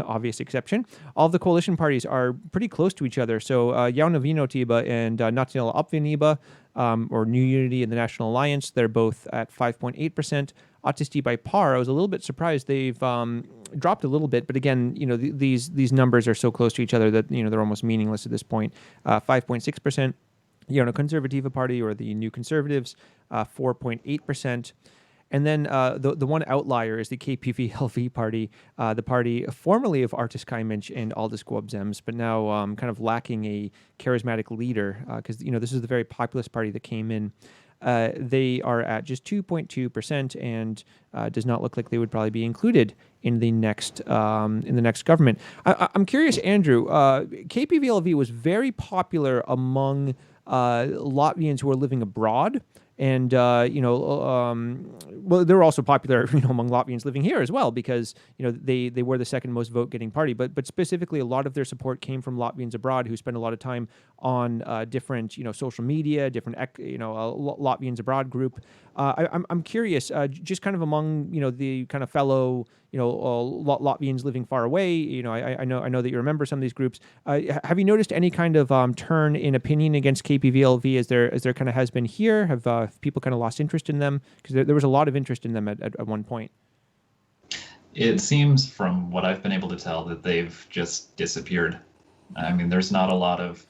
obvious exception, all of the coalition parties are pretty close to each other. So Jauna Vienotība and Nacionāla apvienība, or New Unity and the National Alliance, they're both at 5.8%. Attīstībai par, I was a little bit surprised they've dropped a little bit, but again, these numbers are so close to each other that they're almost meaningless at this point. 5.6%. Jauna Konservatīva Party, or the New Conservatives, 4.8%. And then the one outlier is the KPV-LV party, the party formerly of Artis Kaimiņš and Aldis Gobzems, but now kind of lacking a charismatic leader, because this is the very populist party that came in. They are at just 2.2%, and does not look like they would probably be included in the next government. I'm curious, Andrew. KPV-LV was very popular among Latvians who are living abroad. And well, they're also popular, among Latvians living here as well, because they were the second most vote getting party. But specifically, a lot of their support came from Latvians abroad who spend a lot of time on different social media, different Latvians abroad group. I'm curious, just kind of among the kind of fellow Latvians living far away. I know that you remember some of these groups. Have you noticed any kind of turn in opinion against KPVLV as there kind of has been here? Have people kind of lost interest in them? Because there was a lot of interest in them at one point. It seems, from what I've been able to tell, that they've just disappeared. I mean, there's not a lot of,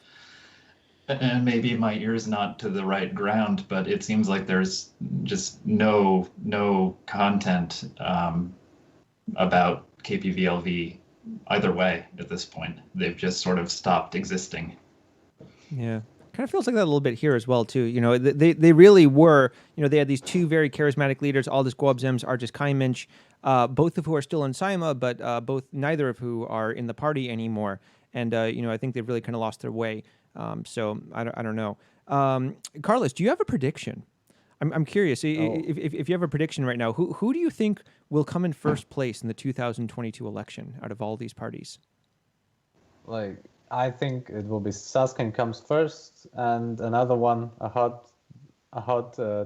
and maybe my ear's not to the right ground, but it seems like there's just no content about KPVLV either way at this point. They've just sort of stopped existing. Yeah. Kind of feels like that a little bit here as well, too. They really were, they had these two very charismatic leaders, Aldis Gobzems, Artis Kaimiņš, both of who are still in Saima, but neither of who are in the party anymore. And, I think they've really kind of lost their way. So I don't know. Carlos, do you have a prediction? I'm curious if you have a prediction right now. Who do you think will come in first place in the 2022 election out of all these parties? I think it will be Saskin comes first, and another one, a hot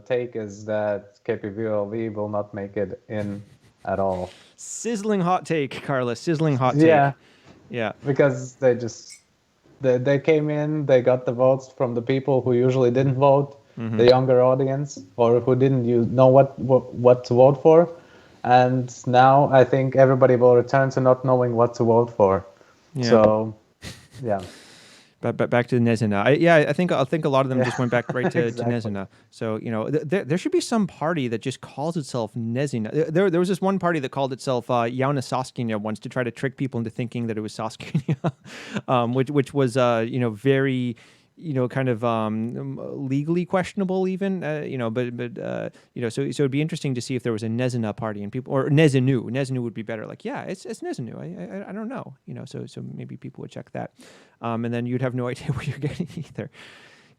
take is that KPVLV will not make it in at all. Sizzling hot take, Carlos. Sizzling hot take. Yeah. Because they came in, they got the votes from the people who usually didn't vote. Mm-hmm. The younger audience, or who didn't know what to vote for, and now I think everybody will return to not knowing what to vote for. Yeah. So, yeah. But back to Nezina. I think a lot of them just went back right to, exactly. to Nezina. So there should be some party that just calls itself Nezina. There was this one party that called itself Jauna Saskaņa once to try to trick people into thinking that it was Saskaņa, which was very kind of legally questionable even, but so it'd be interesting to see if there was a Nezina party and people, or Nezinu would be better. Like, yeah, it's Nezinu. I don't know, so maybe people would check that. And then you'd have no idea what you're getting either.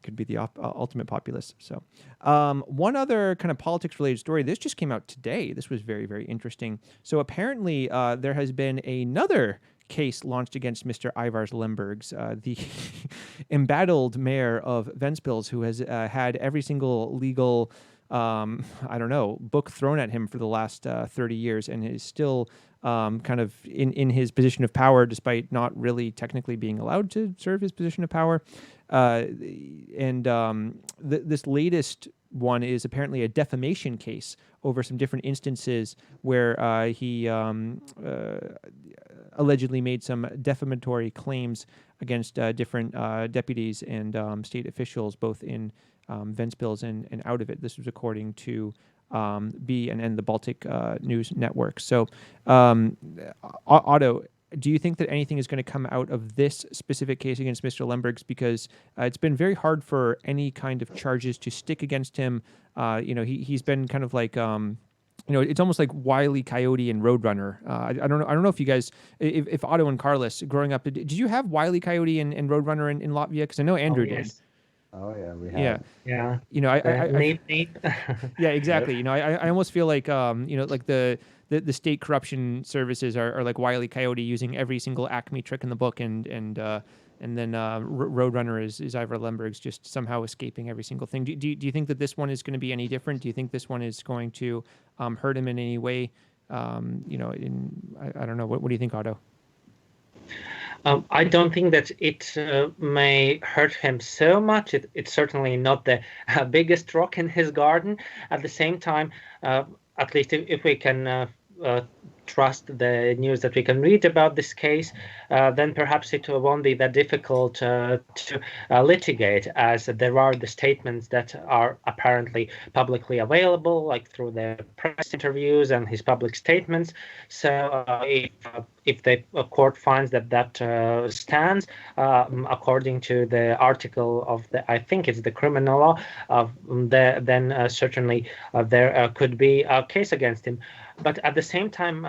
Could be the ultimate populist. So one other kind of politics related story. This just came out today. This was very, very interesting. So apparently there has been another case launched against Mr. Ivars Lembergs, the embattled mayor of Ventspils, who has had every single legal, book thrown at him for the last 30 years and is still kind of in his position of power, despite not really technically being allowed to serve his position of power. This latest one is apparently a defamation case over some different instances where he allegedly made some defamatory claims against different deputies and state officials, both in Ventspils and out of it. This was according to BNN, the Baltic News Network. So, Otto, do you think that anything is going to come out of this specific case against Mr. Lembergs? Because it's been very hard for any kind of charges to stick against him. He's been kind of like, it's almost like Wile E. Coyote and Roadrunner. I don't know if you guys, if Otto and Carlos growing up, did you have Wile E. Coyote and Roadrunner in Latvia? Because I know Andrew did. Oh yeah, we have. Yeah. Yeah, exactly. I almost feel like like the state corruption services are like Wile E. Coyote, using every single Acme trick in the book, and then Roadrunner is Ivor Lembergs just somehow escaping every single thing. Do you think that this one is going to be any different? Do you think this one is going to hurt him in any way? I don't know. What do you think, Otto? I don't think that it may hurt him so much. It's certainly not the biggest rock in his garden. At the same time, at least if we can trust the news that we can read about this case, then perhaps it won't be that difficult to litigate, as there are the statements that are apparently publicly available, like through the press interviews and his public statements. So if the court finds that stands, according to the article of I think it's the criminal law, then certainly there could be a case against him. But at the same time,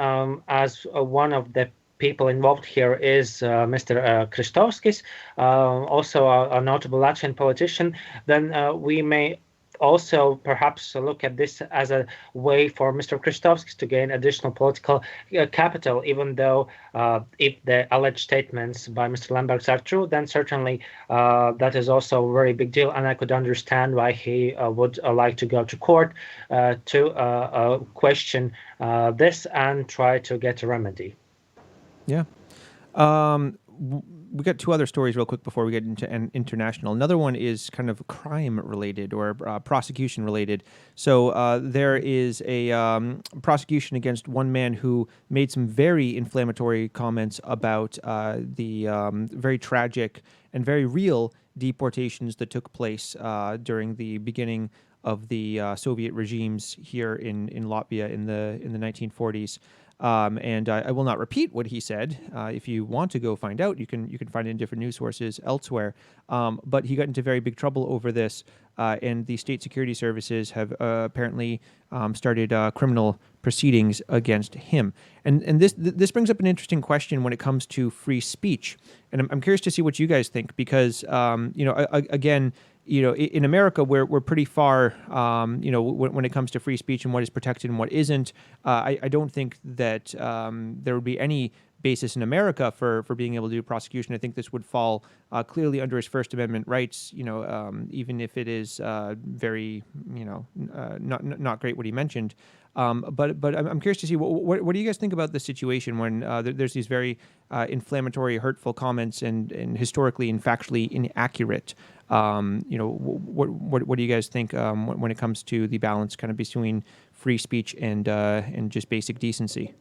as one of the people involved here is Mr. Kristovskis, also a notable Latvian politician, then we may also perhaps look at this as a way for Mr. Christovskis to gain additional political capital, even though if the alleged statements by Mr. Lembergs are true, then certainly that is also a very big deal, and I could understand why he would like to go to court to question this and try to get a remedy. Yeah. We got two other stories real quick before we get into an international. Another one is kind of crime related or prosecution related. So there is a prosecution against one man who made some very inflammatory comments about the very tragic and very real deportations that took place during the beginning of the Soviet regimes here in Latvia in the 1940s. And I will not repeat what he said. If you want to go find out, you can find it in different news sources elsewhere. But he got into very big trouble over this, and the state security services have apparently started criminal proceedings against him. And this brings up an interesting question when it comes to free speech. And I'm curious to see what you guys think, because again, in America, we're pretty far, when it comes to free speech and what is protected and what isn't. I don't think that there would be any basis in America for being able to do prosecution. I think this would fall clearly under his First Amendment rights, even if it is very, not great what he mentioned. But I'm curious to see what do you guys think about the situation when there's these very inflammatory, hurtful comments and historically and factually inaccurate. What do you guys think when it comes to the balance kind of between free speech and just basic decency?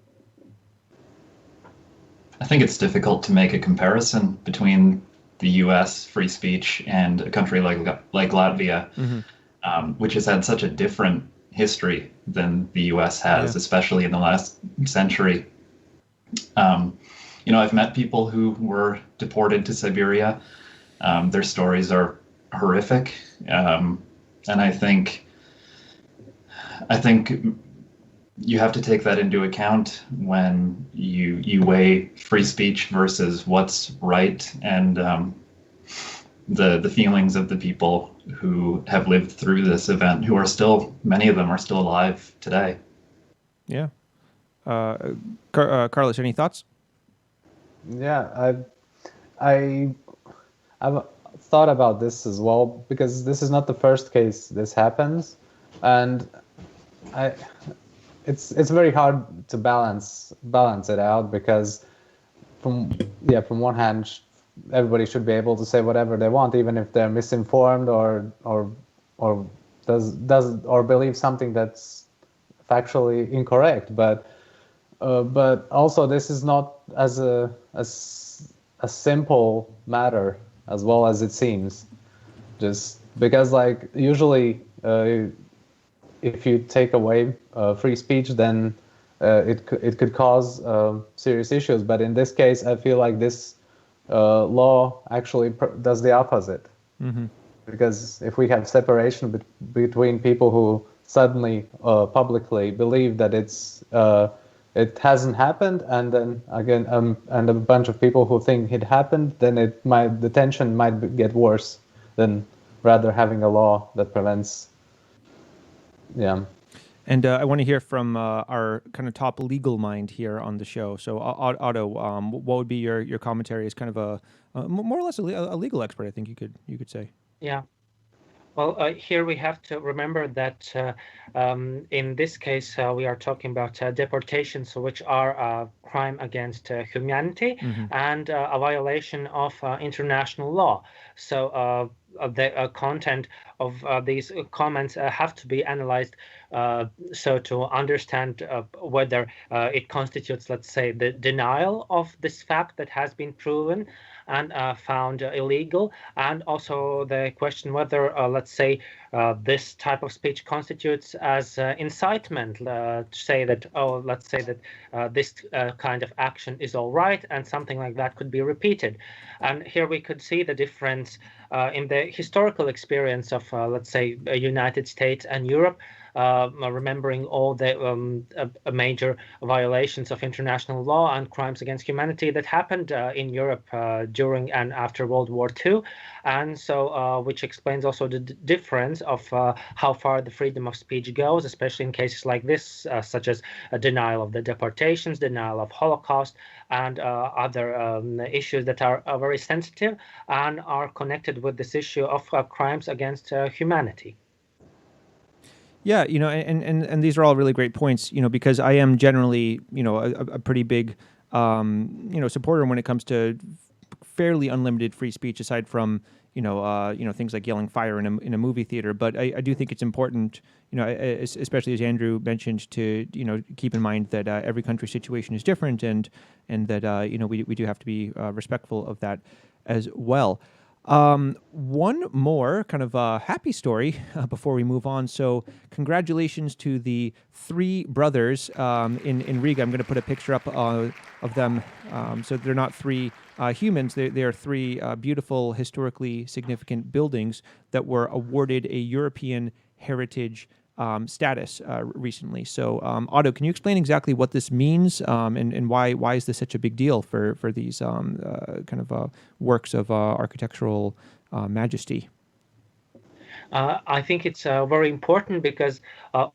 I think it's difficult to make a comparison between the U.S. free speech and a country like Latvia, which has had such a different history than the U.S. has, especially in the last century. I've met people who were deported to Siberia. Their stories are horrific, and I think you have to take that into account when you weigh free speech versus what's right, and the feelings of the people who have lived through this event, who are still, many of them are still alive today. Yeah. Carlos, any thoughts? Yeah, I've thought about this as well, because this is not the first case this happens, and it's very hard to balance it out, because from one hand, everybody should be able to say whatever they want, even if they're misinformed or believe something that's factually incorrect. But also, this is not as a simple matter as well as it seems, just because usually if you take away free speech, then it could cause serious issues. But in this case, I feel like this law actually does the opposite. Mm-hmm. Because if we have separation between people who suddenly publicly believe that it hasn't happened, and then again and a bunch of people who think it happened, then the tension might get worse than rather having a law that prevents. Yeah. And I want to hear from our kind of top legal mind here on the show. So Otto, what would be your commentary as kind of a more or less a legal expert? I think you could say. Yeah. Well, here we have to remember that in this case, we are talking about deportations, which are a crime against humanity and a violation of international law. So the content of these comments have to be analyzed so to understand whether it constitutes, let's say, the denial of this fact that has been proven and found illegal, and also the question whether, let's say, this type of speech constitutes as incitement to say that, let's say that this kind of action is all right, and something like that could be repeated. And here we could see the difference in the historical experience of, let's say, United States and Europe. remembering all the major violations of international law and crimes against humanity that happened in Europe during and after World War II, and so which explains also the difference of how far the freedom of speech goes, especially in cases like this, such as a denial of the deportations, denial of Holocaust, and other issues that are very sensitive and are connected with this issue of crimes against humanity. Yeah, and these are all really great points, because I am generally, a pretty big, supporter when it comes to fairly unlimited free speech, aside from, things like yelling fire in a movie theater. But I do think it's important, especially as Andrew mentioned, to, keep in mind that every country's situation is different, and that, we do have to be respectful of that as well. One more kind of happy story before we move on. So, congratulations to the three brothers in Riga. I'm going to put a picture up of them. So they're not three humans. They are three beautiful, historically significant buildings that were awarded a European Heritage status recently. So, Otto, can you explain exactly what this means, and why is this such a big deal for these kind of works of architectural majesty? I think it's very important because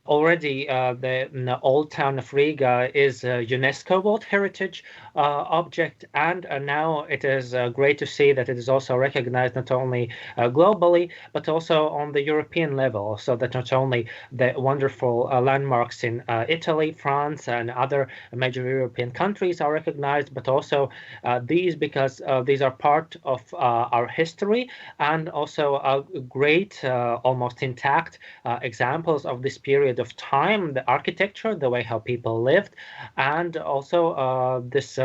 already the old town of Riga is a UNESCO World Heritage object, and now it is great to see that it is also recognized not only globally but also on the European level, so that not only the wonderful landmarks in Italy, France, and other major European countries are recognized, but also these, because these are part of our history and also a great almost intact examples of this period of time, the architecture, the way how people lived, and also this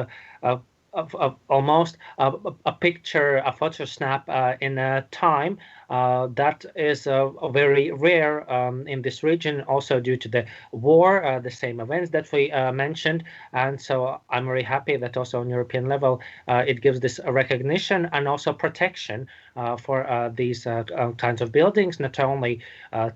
of almost a picture, a photo snap in a time that is very rare in this region, also due to the war, the same events that we mentioned. And so I'm very happy that also on European level it gives this recognition and also protection for these kinds of buildings, not only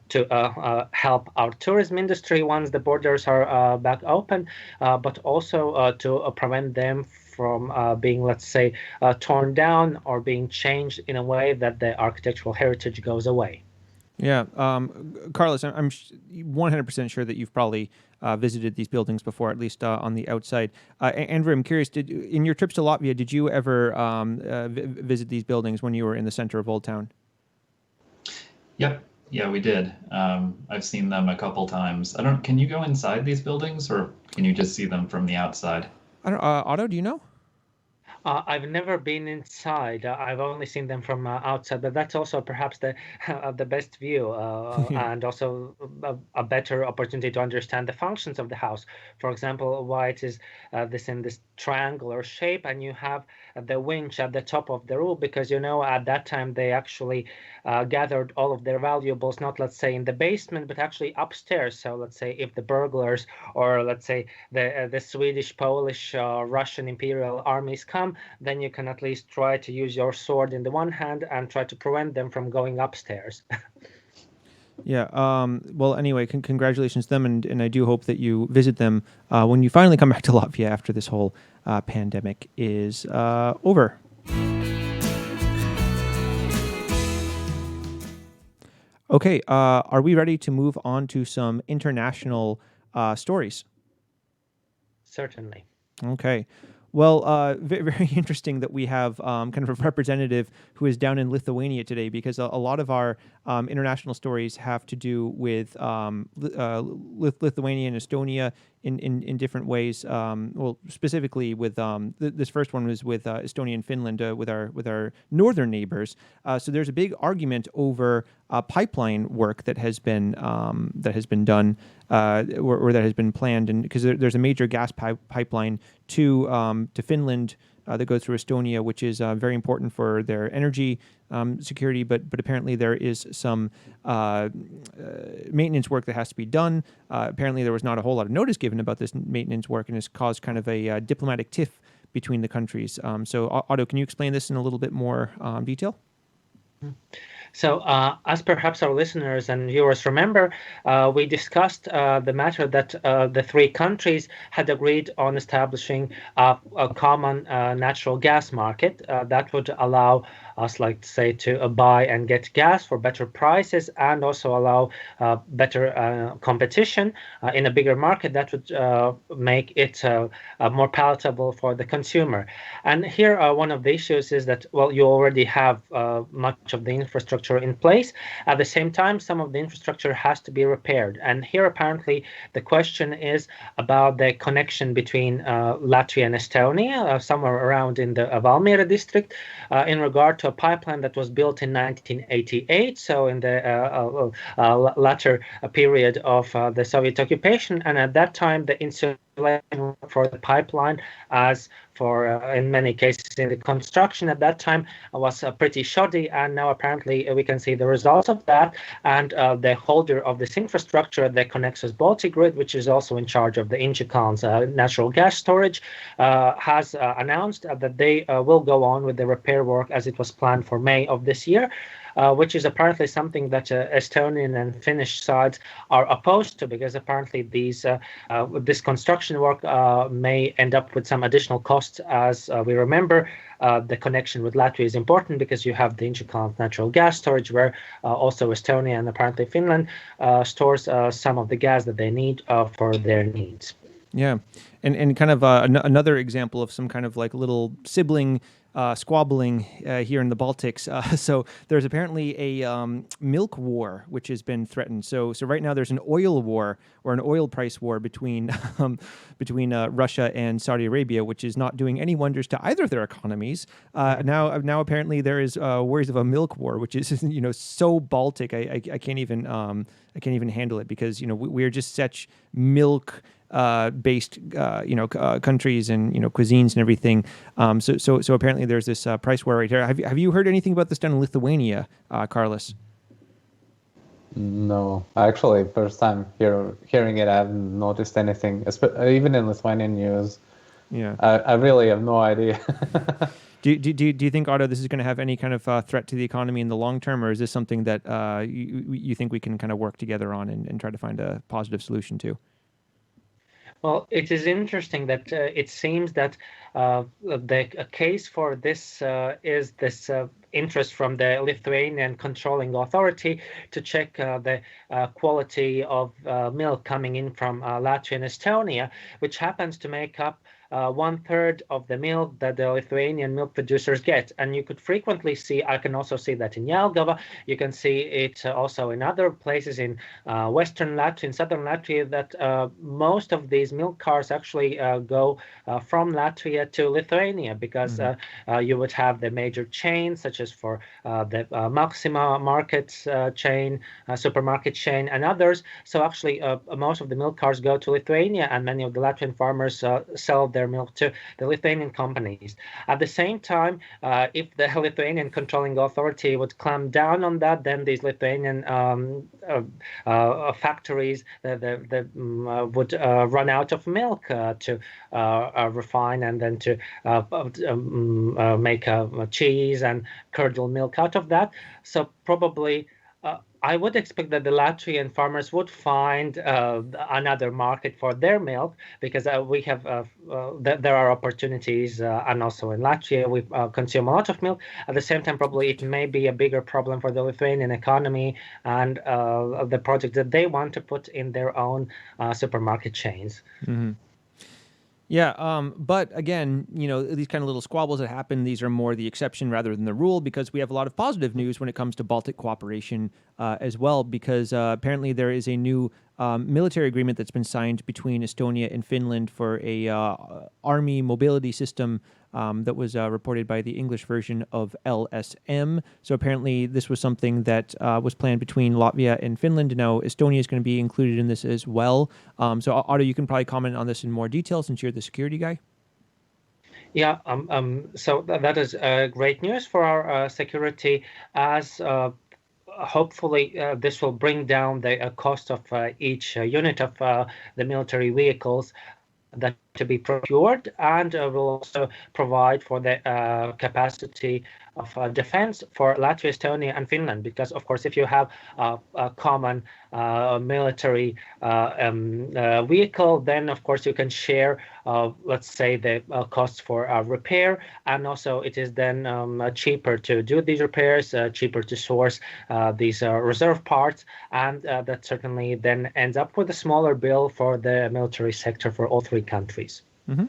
to help our tourism industry once the borders are back open, but also to prevent them from being, let's say, torn down or being changed in a way that the architectural heritage goes away. Yeah, Carlos, I'm 100% sure that you've probably visited these buildings before, at least on the outside. Andrew, I'm curious, in your trips to Latvia, did you ever visit these buildings when you were in the center of Old Town? Yep. Yeah, we did. I've seen them a couple times. Can you go inside these buildings, or can you just see them from the outside? I don't. Otto, do you know? I've never been inside. I've only seen them from outside, but that's also perhaps the best view Yeah. and also a better opportunity to understand the functions of the house. For example, why it is this triangular shape, and you have the winch at the top of the roof, because at that time they actually gathered all of their valuables, not, let's say, in the basement, but actually upstairs. So let's say if the burglars, or let's say the Swedish, Polish, Russian imperial armies come, then you can at least try to use your sword in the one hand and try to prevent them from going upstairs. Yeah. Well, anyway, congratulations to them, and I do hope that you visit them when you finally come back to Latvia after this whole pandemic is over. Okay. Are we ready to move on to some international stories? Certainly. Okay. Well, very interesting that we have kind of a representative who is down in Lithuania today, because a lot of our international stories have to do with Lithuania and Estonia in different ways. Well, specifically with this first one was with Estonia and Finland, with our northern neighbors. So there's a big argument over pipeline work that has been done or that has been planned, and because there's a major gas pipeline to Finland that goes through Estonia, which is very important for their energy security. But apparently there is some maintenance work that has to be done. Apparently there was not a whole lot of notice given about this maintenance work, and has caused kind of a diplomatic tiff between the countries. So Otto, can you explain this in a little bit more detail? So, as perhaps our listeners and viewers remember, we discussed the matter that the three countries had agreed on establishing a common natural gas market that would allow us, like say, to buy and get gas for better prices, and also allow better competition in a bigger market that would make it more palatable for the consumer. And here, one of the issues is that, well, you already have much of the infrastructure in place. At the same time, some of the infrastructure has to be repaired. And here, apparently, the question is about the connection between Latvia and Estonia, somewhere around in the Valmiera district, in regard to a pipeline that was built in 1988, so in the latter period of the Soviet occupation. And at that time, the insulation for the pipeline, as for in many cases in the construction at that time, was pretty shoddy, and now apparently we can see the results of that. And the holder of this infrastructure that connects us Baltic Grid, which is also in charge of the Inchikāns natural gas storage, has announced that they will go on with the repair work as it was planned for May of this year. Which is apparently something that Estonian and Finnish sides are opposed to, because apparently this construction work may end up with some additional costs. As we remember, the connection with Latvia is important because you have the Inchikāns natural gas storage, where also Estonia and apparently Finland stores some of the gas that they need for their needs. Yeah, and kind of another example of some kind of like little sibling squabbling here in the Baltics. So there's apparently a milk war which has been threatened. So right now there's an oil war, or an oil price war between Russia and Saudi Arabia, which is not doing any wonders to either of their economies. Now apparently there is worries of a milk war, which is so Baltic. I can't even handle it, because we're just such milk based countries and cuisines and everything. So apparently there's this price war right here. Have you heard anything about this down in Lithuania, Carlos? No, actually, first time hearing it. I haven't noticed anything, even in Lithuanian news. Yeah, I really have no idea. Do you think, Otto, this is going to have any kind of threat to the economy in the long term, or is this something that you think we can kind of work together on and try to find a positive solution to? Well, it is interesting that it seems that the case for this is this interest from the Lithuanian controlling authority to check the quality of milk coming in from Latvia and Estonia, which happens to make up 1/3 of the milk that the Lithuanian milk producers get. And you could frequently see, I can also see that in Jelgava, you can see it also in other places in Western Latvia, in Southern Latvia, that most of these milk cars actually go from Latvia to Lithuania, because you would have the major chains, such as for the Maxima market chain, supermarket chain, and others. So actually, most of the milk cars go to Lithuania, and many of the Latvian farmers sell their milk to the Lithuanian companies. At the same time, if the Lithuanian controlling authority would clamp down on that, then these Lithuanian factories would run out of milk to refine and then to make cheese and curdle milk out of that. So probably I would expect that the Latvian farmers would find another market for their milk, because we have there are opportunities, and also in Latvia we consume a lot of milk. At the same time, probably it may be a bigger problem for the Lithuanian economy and the project that they want to put in their own supermarket chains. Mm-hmm. Yeah, but again, these kind of little squabbles that happen, these are more the exception rather than the rule, because we have a lot of positive news when it comes to Baltic cooperation as well, because apparently there is a new military agreement that's been signed between Estonia and Finland for a army mobility system that was reported by the English version of LSM. So apparently this was something that was planned between Latvia and Finland. Now Estonia is going to be included in this as well. So Otto, you can probably comment on this in more detail since you're the security guy. Yeah, so that is great news for our security, as hopefully this will bring down the cost of each unit of the military vehicles that to be procured, and will also provide for the capacity defense for Latvia, Estonia, and Finland, because of course, if you have a common military vehicle, then of course you can share, let's say, the costs for repair, and also it is then cheaper to do these repairs, cheaper to source these reserve parts, and that certainly then ends up with a smaller bill for the military sector for all three countries. Mm-hmm.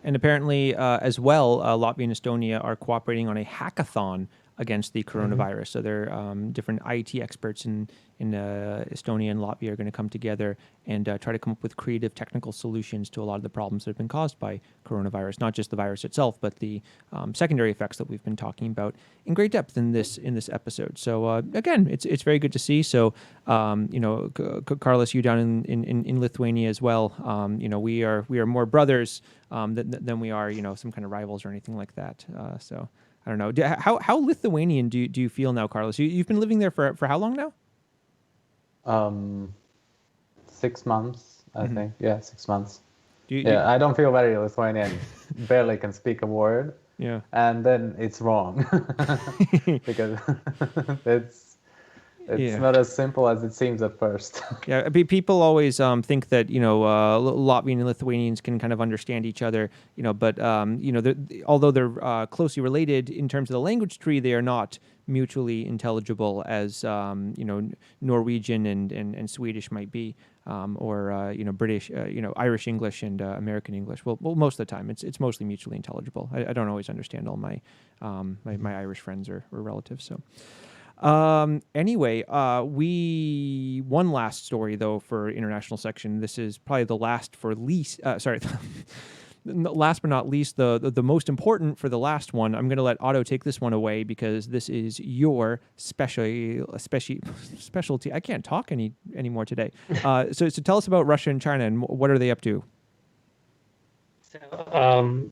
And apparently, as well, Latvia and Estonia are cooperating on a hackathon against the coronavirus. So they're different IT experts in Estonia and Latvia are going to come together and try to come up with creative technical solutions to a lot of the problems that have been caused by coronavirus. Not just the virus itself, but the secondary effects that we've been talking about in great depth in this episode. So again, it's very good to see. So Carlos, you down in Lithuania as well. We are more brothers than we are some kind of rivals or anything like that. So. I don't know. How Lithuanian do you feel now, Carlos? You've been living there for how long now? 6 months, I think. Yeah, 6 months. I I don't feel very Lithuanian. Barely can speak a word. Yeah. And then it's wrong because it's not as simple as it seems at first. Yeah, people always think that Latvian and Lithuanians can kind of understand each other, but although they're closely related in terms of the language tree, they are not mutually intelligible as Norwegian and Swedish might be, or British, Irish English and American English. Well, most of the time it's mostly mutually intelligible. I don't always understand all my my Irish friends or relatives. So. Anyway, one last story though for international section. This is probably the last for least. Last but not least, the most important for the last one. I'm going to let Otto take this one away because this is your specialty. I can't talk anymore today. So tell us about Russia and China and what are they up to? So.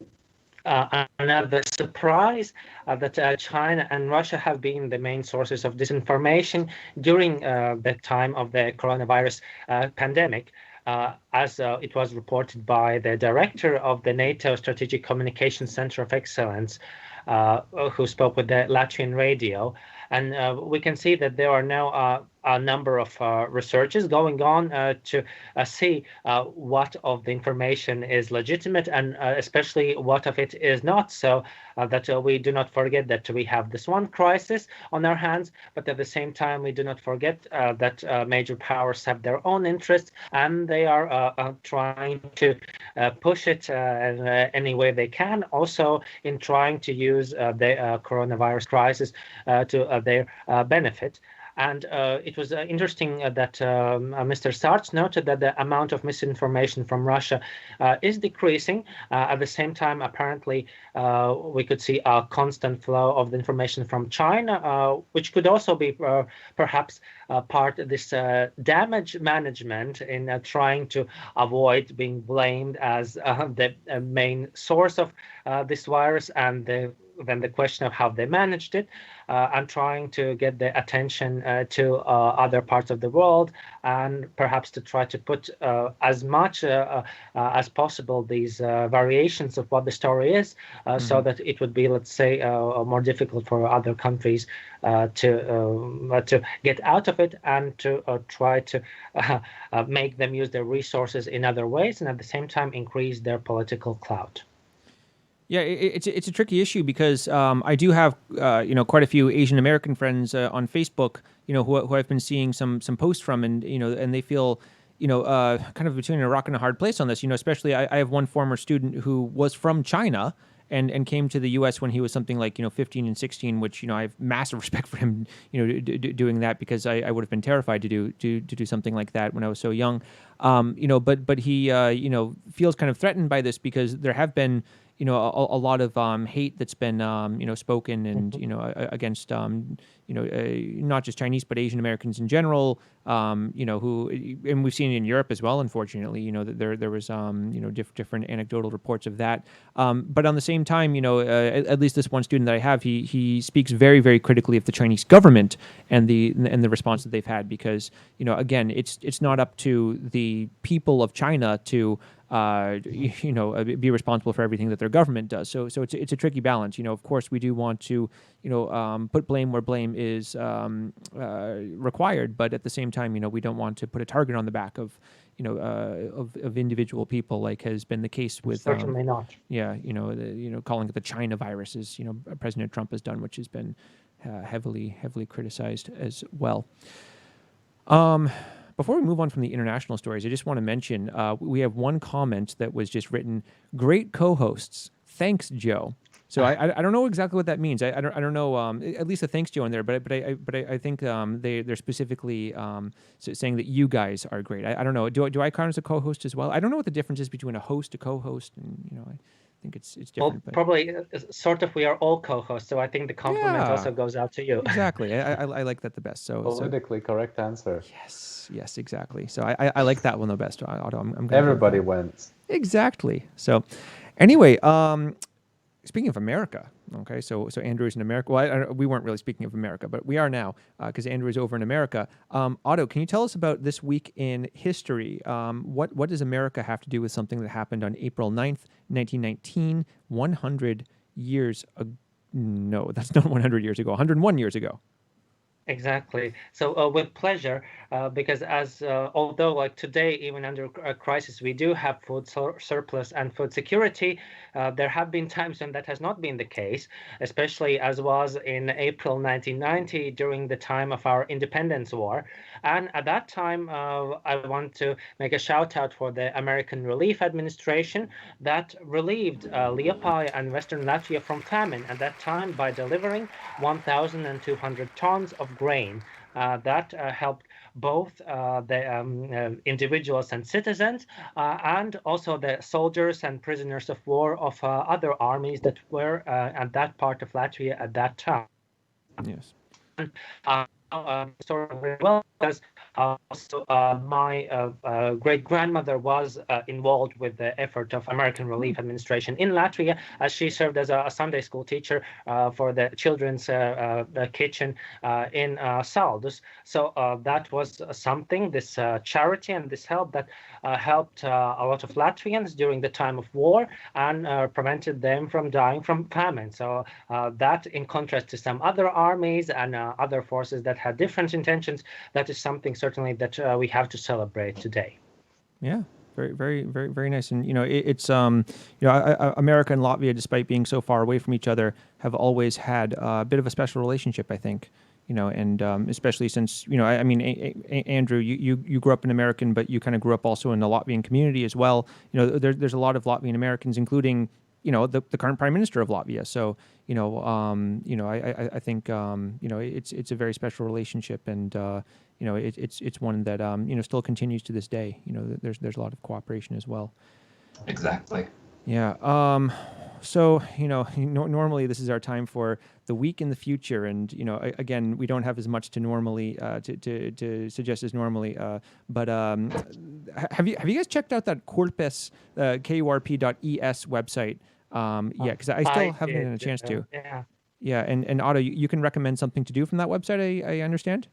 Another surprise that China and Russia have been the main sources of disinformation during the time of the coronavirus pandemic. As it was reported by the director of the NATO Strategic Communications Center of Excellence, who spoke with the Latvian radio. And we can see that there are now a number of researches going on to see what of the information is legitimate and especially what of it is not, so that we do not forget that we have this one crisis on our hands, but at the same time we do not forget that major powers have their own interests and they are trying to push it any way they can, also in trying to use the coronavirus crisis to their benefit. And it was interesting that Mr. Sarts noted that the amount of misinformation from Russia is decreasing. At the same time, apparently, we could see a constant flow of the information from China, which could also be perhaps part of this damage management in trying to avoid being blamed as the main source of this virus, and then the question of how they managed it, and trying to get the attention to other parts of the world, and perhaps to try to put as much as possible these variations of what the story is, so that it would be, let's say, more difficult for other countries to get out of it and to try to make them use their resources in other ways, and at the same time increase their political clout. Yeah, it's a tricky issue because I do have quite a few Asian American friends on Facebook, who I've been seeing some posts from, and and they feel kind of between a rock and a hard place on this. Especially I have one former student who was from China and came to the U.S. when he was something like 15 and 16, which I have massive respect for him doing that, because I would have been terrified to do something like that when I was so young. But he feels kind of threatened by this because there have been a lot of hate that's been spoken and against not just Chinese but Asian Americans in general, who, and we've seen it in Europe as well, unfortunately, that there was different anecdotal reports of that, but on the same time, at least this one student that I have, he speaks very, very critically of the Chinese government and the response that they've had, because again, it's not up to the people of China to be responsible for everything that their government does. So it's a tricky balance. Of course, we do want to put blame where blame is required, but at the same time, we don't want to put a target on the back of of individual people, like has been the case with certainly not. Yeah, calling it the China virus, as President Trump has done, which has been heavily criticized as well. Before we move on from the international stories, I just want to mention we have one comment that was just written: "Great co-hosts, thanks, Joe." So I don't know exactly what that means. I don't know. At least a thanks, Joe, in there. But I think they're specifically saying that you guys are great. I don't know. Do I count as a co-host as well? I don't know what the difference is between a host, a co-host, and I think it's different. Well, probably sort of. We are all co-hosts, so I think the compliment also goes out to you. Exactly. I like that the best. So politically correct answer. Yes, exactly. So I like that one the best. Otto, I'm everybody wins. Exactly. So anyway, speaking of America, okay, so Andrew's in America. Well, we weren't really speaking of America, but we are now because Andrew is over in America. Otto, can you tell us about this week in history? What does America have to do with something that happened on April 9th, 1919, 100 years ago? No, that's not 100 years ago, 101 years ago. Exactly. So with pleasure, because although like today, even under a crisis, we do have food surplus and food security, there have been times when that has not been the case, especially as was in April 1990 during the time of our independence war. And at that time, I want to make a shout out for the American Relief Administration that relieved Liepaja and Western Latvia from famine at that time by delivering 1,200 tons of grain. That helped both the individuals and citizens and also the soldiers and prisoners of war of other armies that were at that part of Latvia at that time. Yes. Sort of very well, because also my great-grandmother was involved with the effort of American Relief Administration in Latvia, as she served as a Sunday school teacher for the children's kitchen in Saldus. So that was something, this charity and this help that helped a lot of Latvians during the time of war and prevented them from dying from famine. So that, in contrast to some other armies and other forces that had different intentions, that is something certainly that we have to celebrate today. Yeah, very nice. And it's America and Latvia, despite being so far away from each other, have always had a bit of a special relationship, I think. And especially since I mean, Andrew, you grew up an American, but you kind of grew up also in the Latvian community as well. There's a lot of Latvian Americans, including the current prime minister of Latvia. So I think it's a very special relationship, and it's one that still continues to this day. There's a lot of cooperation as well. Exactly. Yeah. So normally this is our time for the week in the future, and again, we don't have as much to normally to suggest as normally. But have you guys checked out that Kurpes KURP.es website? Yeah, because I still haven't had a chance to. Yeah. Yeah, and Otto, you can recommend something to do from that website. I understand.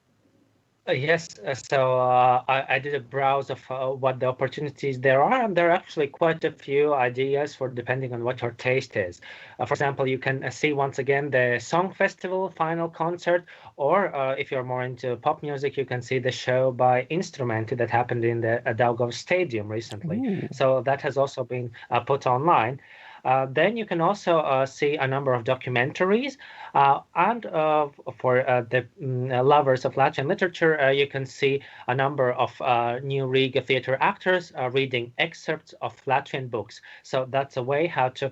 Yes, so I did a browse of what the opportunities there are, and there are actually quite a few ideas for depending on what your taste is. For example, you can see once again the Song Festival final concert, or if you're more into pop music, you can see the show by Instrumenti that happened in the Daugavas Stadium recently. Ooh. So that has also been put online. Then you can also see a number of documentaries, and for the lovers of Latvian literature, you can see a number of new Riga theater actors reading excerpts of Latvian books. So that's a way how to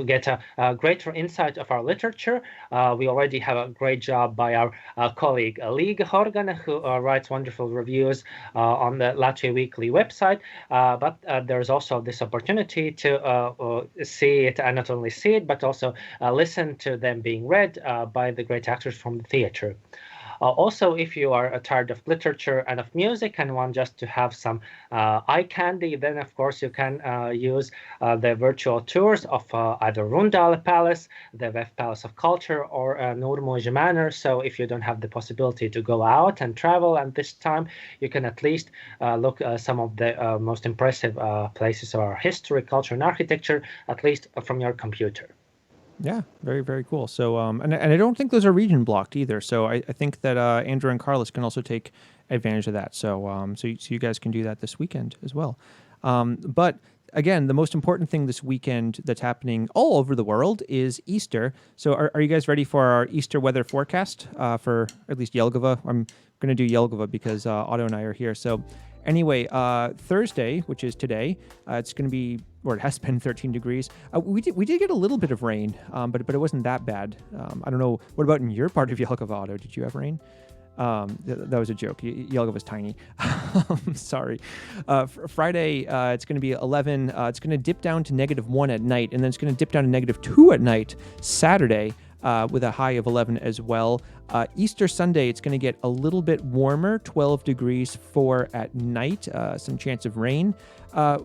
get a greater insight of our literature. We already have a great job by our colleague Līga Horgana, who writes wonderful reviews on the Latvia Weekly website. But there's also this opportunity to see it, and not only see it, but also listen to them being read by the great actors from the theater. Also, if you are tired of literature and of music and want just to have some eye candy, then of course you can use the virtual tours of either Rundale Palace, the VEF Palace of Culture, or Nurmoja Manor. So if you don't have the possibility to go out and travel at this time, you can at least look some of the most impressive places of our history, culture, and architecture, at least from your computer. Yeah, very, very cool. So, and I don't think those are region blocked either. So I think that Andrew and Carlos can also take advantage of that. So, so you guys can do that this weekend as well. But again, the most important thing this weekend that's happening all over the world is Easter. So are you guys ready for our Easter weather forecast for at least Jelgava? I'm going to do Jelgava because Otto and I are here. So anyway, Thursday, which is today, it's going to be, or it has been 13 degrees. We did get a little bit of rain, but it wasn't that bad. I don't know. What about in your part of Jelgava, Otto? Did you have rain? That was a joke. Jelgava's tiny. Sorry. Friday, it's going to be 11. It's going to dip down to -1 at night, and then it's going to dip down to -2 at night Saturday, with a high of 11 as well. Easter Sunday, it's going to get a little bit warmer, 12 degrees 4 at night, some chance of rain.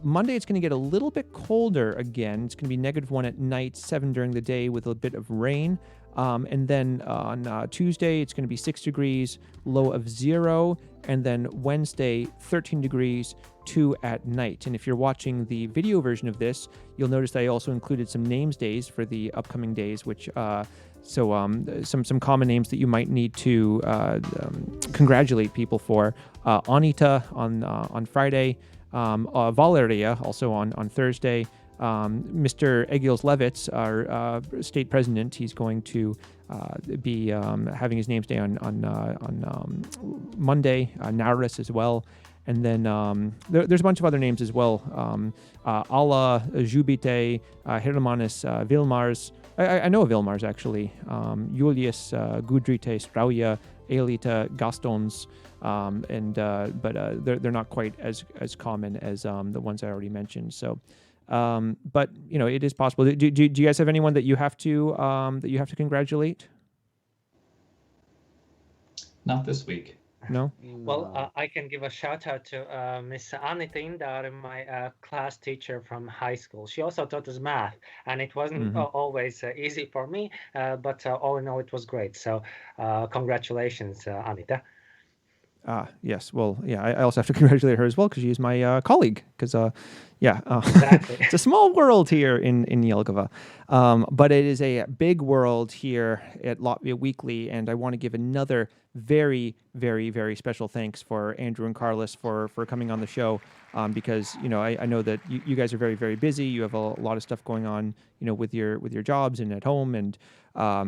Monday, it's going to get a little bit colder again. It's going to be -1 at night, 7 during the day with a bit of rain. And then on Tuesday, it's going to be 6 degrees, low of 0. And then Wednesday, 13 degrees, 2 at night. And if you're watching the video version of this, you'll notice that I also included some names days for the upcoming days, which some common names that you might need to congratulate people for. Anita on Friday, Valeria also on Thursday. Mr. Egils Levits, our state president, he's going to be having his name's day on Monday. Naurus as well, and then there's a bunch of other names as well. Alla, Jubite, Hermanus, Vilmars. I know of Vilmars actually. Julius, Gudrite, Strauja, Elita, Gastons. But they're not quite as common as the ones I already mentioned. So. But you know, it is possible. Do you guys have anyone that you have to congratulate? Not this week. No. Well, I can give a shout out to Miss Anita Indar, my class teacher from high school. She also taught us math, and it wasn't always easy for me, but all in all, it was great. So congratulations, Anita. Yes. Well, yeah, I also have to congratulate her as well because she is my colleague. Because, Exactly. it's a small world here in Jelgava. But it is a big world here at Latvia Weekly, and I want to give another very, very, very special thanks for Andrew and Carlos for coming on the show, because you know I know that you guys are very, very busy. You have a lot of stuff going on, you know, with your jobs and at home, and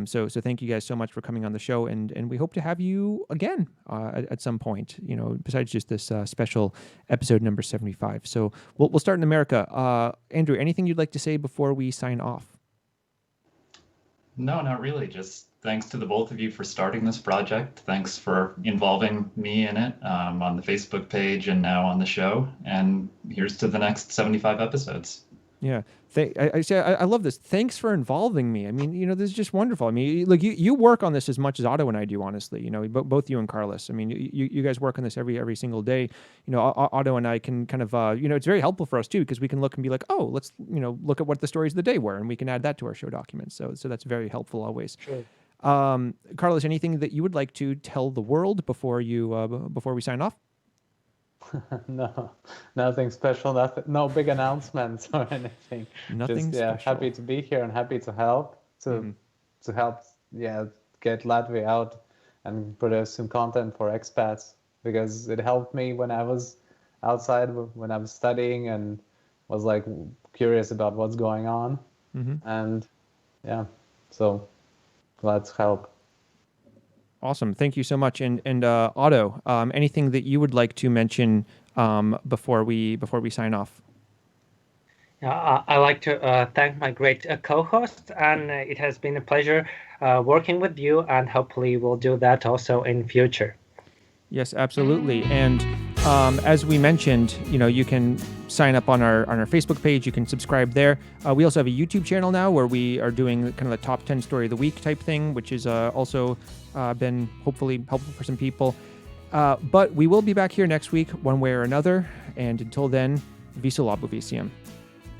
so thank you guys so much for coming on the show, and we hope to have you again at some point, you know, besides just this special episode number 75. So we'll start in America. Andrew, anything you'd like to say before we sign off? No, not really. Just thanks to the both of you for starting this project. Thanks for involving me in it on the Facebook page and now on the show. And here's to the next 75 episodes. Yeah, I love this. Thanks for involving me. I mean, you know, this is just wonderful. I mean, look, you work on this as much as Otto and I do, honestly. You know, both you and Carlos. I mean, you guys work on this every single day. You know, Otto and I can kind of, you know, it's very helpful for us too because we can look and be like, oh, let's, you know, look at what the stories of the day were, and we can add that to our show documents. So that's very helpful always. Sure. Carlos, anything that you would like to tell the world before we sign off? No, nothing special. No big announcements or anything. Nothing Just, special. happy to be here and happy to help to help get Latvia out and produce some content for expats, because it helped me when I was outside, when I was studying and was like curious about what's going on. And so let's help. Awesome. Thank you so much. And Otto, anything that you would like to mention before we sign off? I like to thank my great co-host, and it has been a pleasure working with you, and hopefully we'll do that also in future. Yes, absolutely. And As we mentioned, you can sign up on our Facebook page. You can subscribe there. We also have a YouTube channel now where we are doing kind of the top 10 story of the week type thing, which has also been hopefully helpful for some people. But we will be back here next week, one way or another. And until then, Visa Labovisium.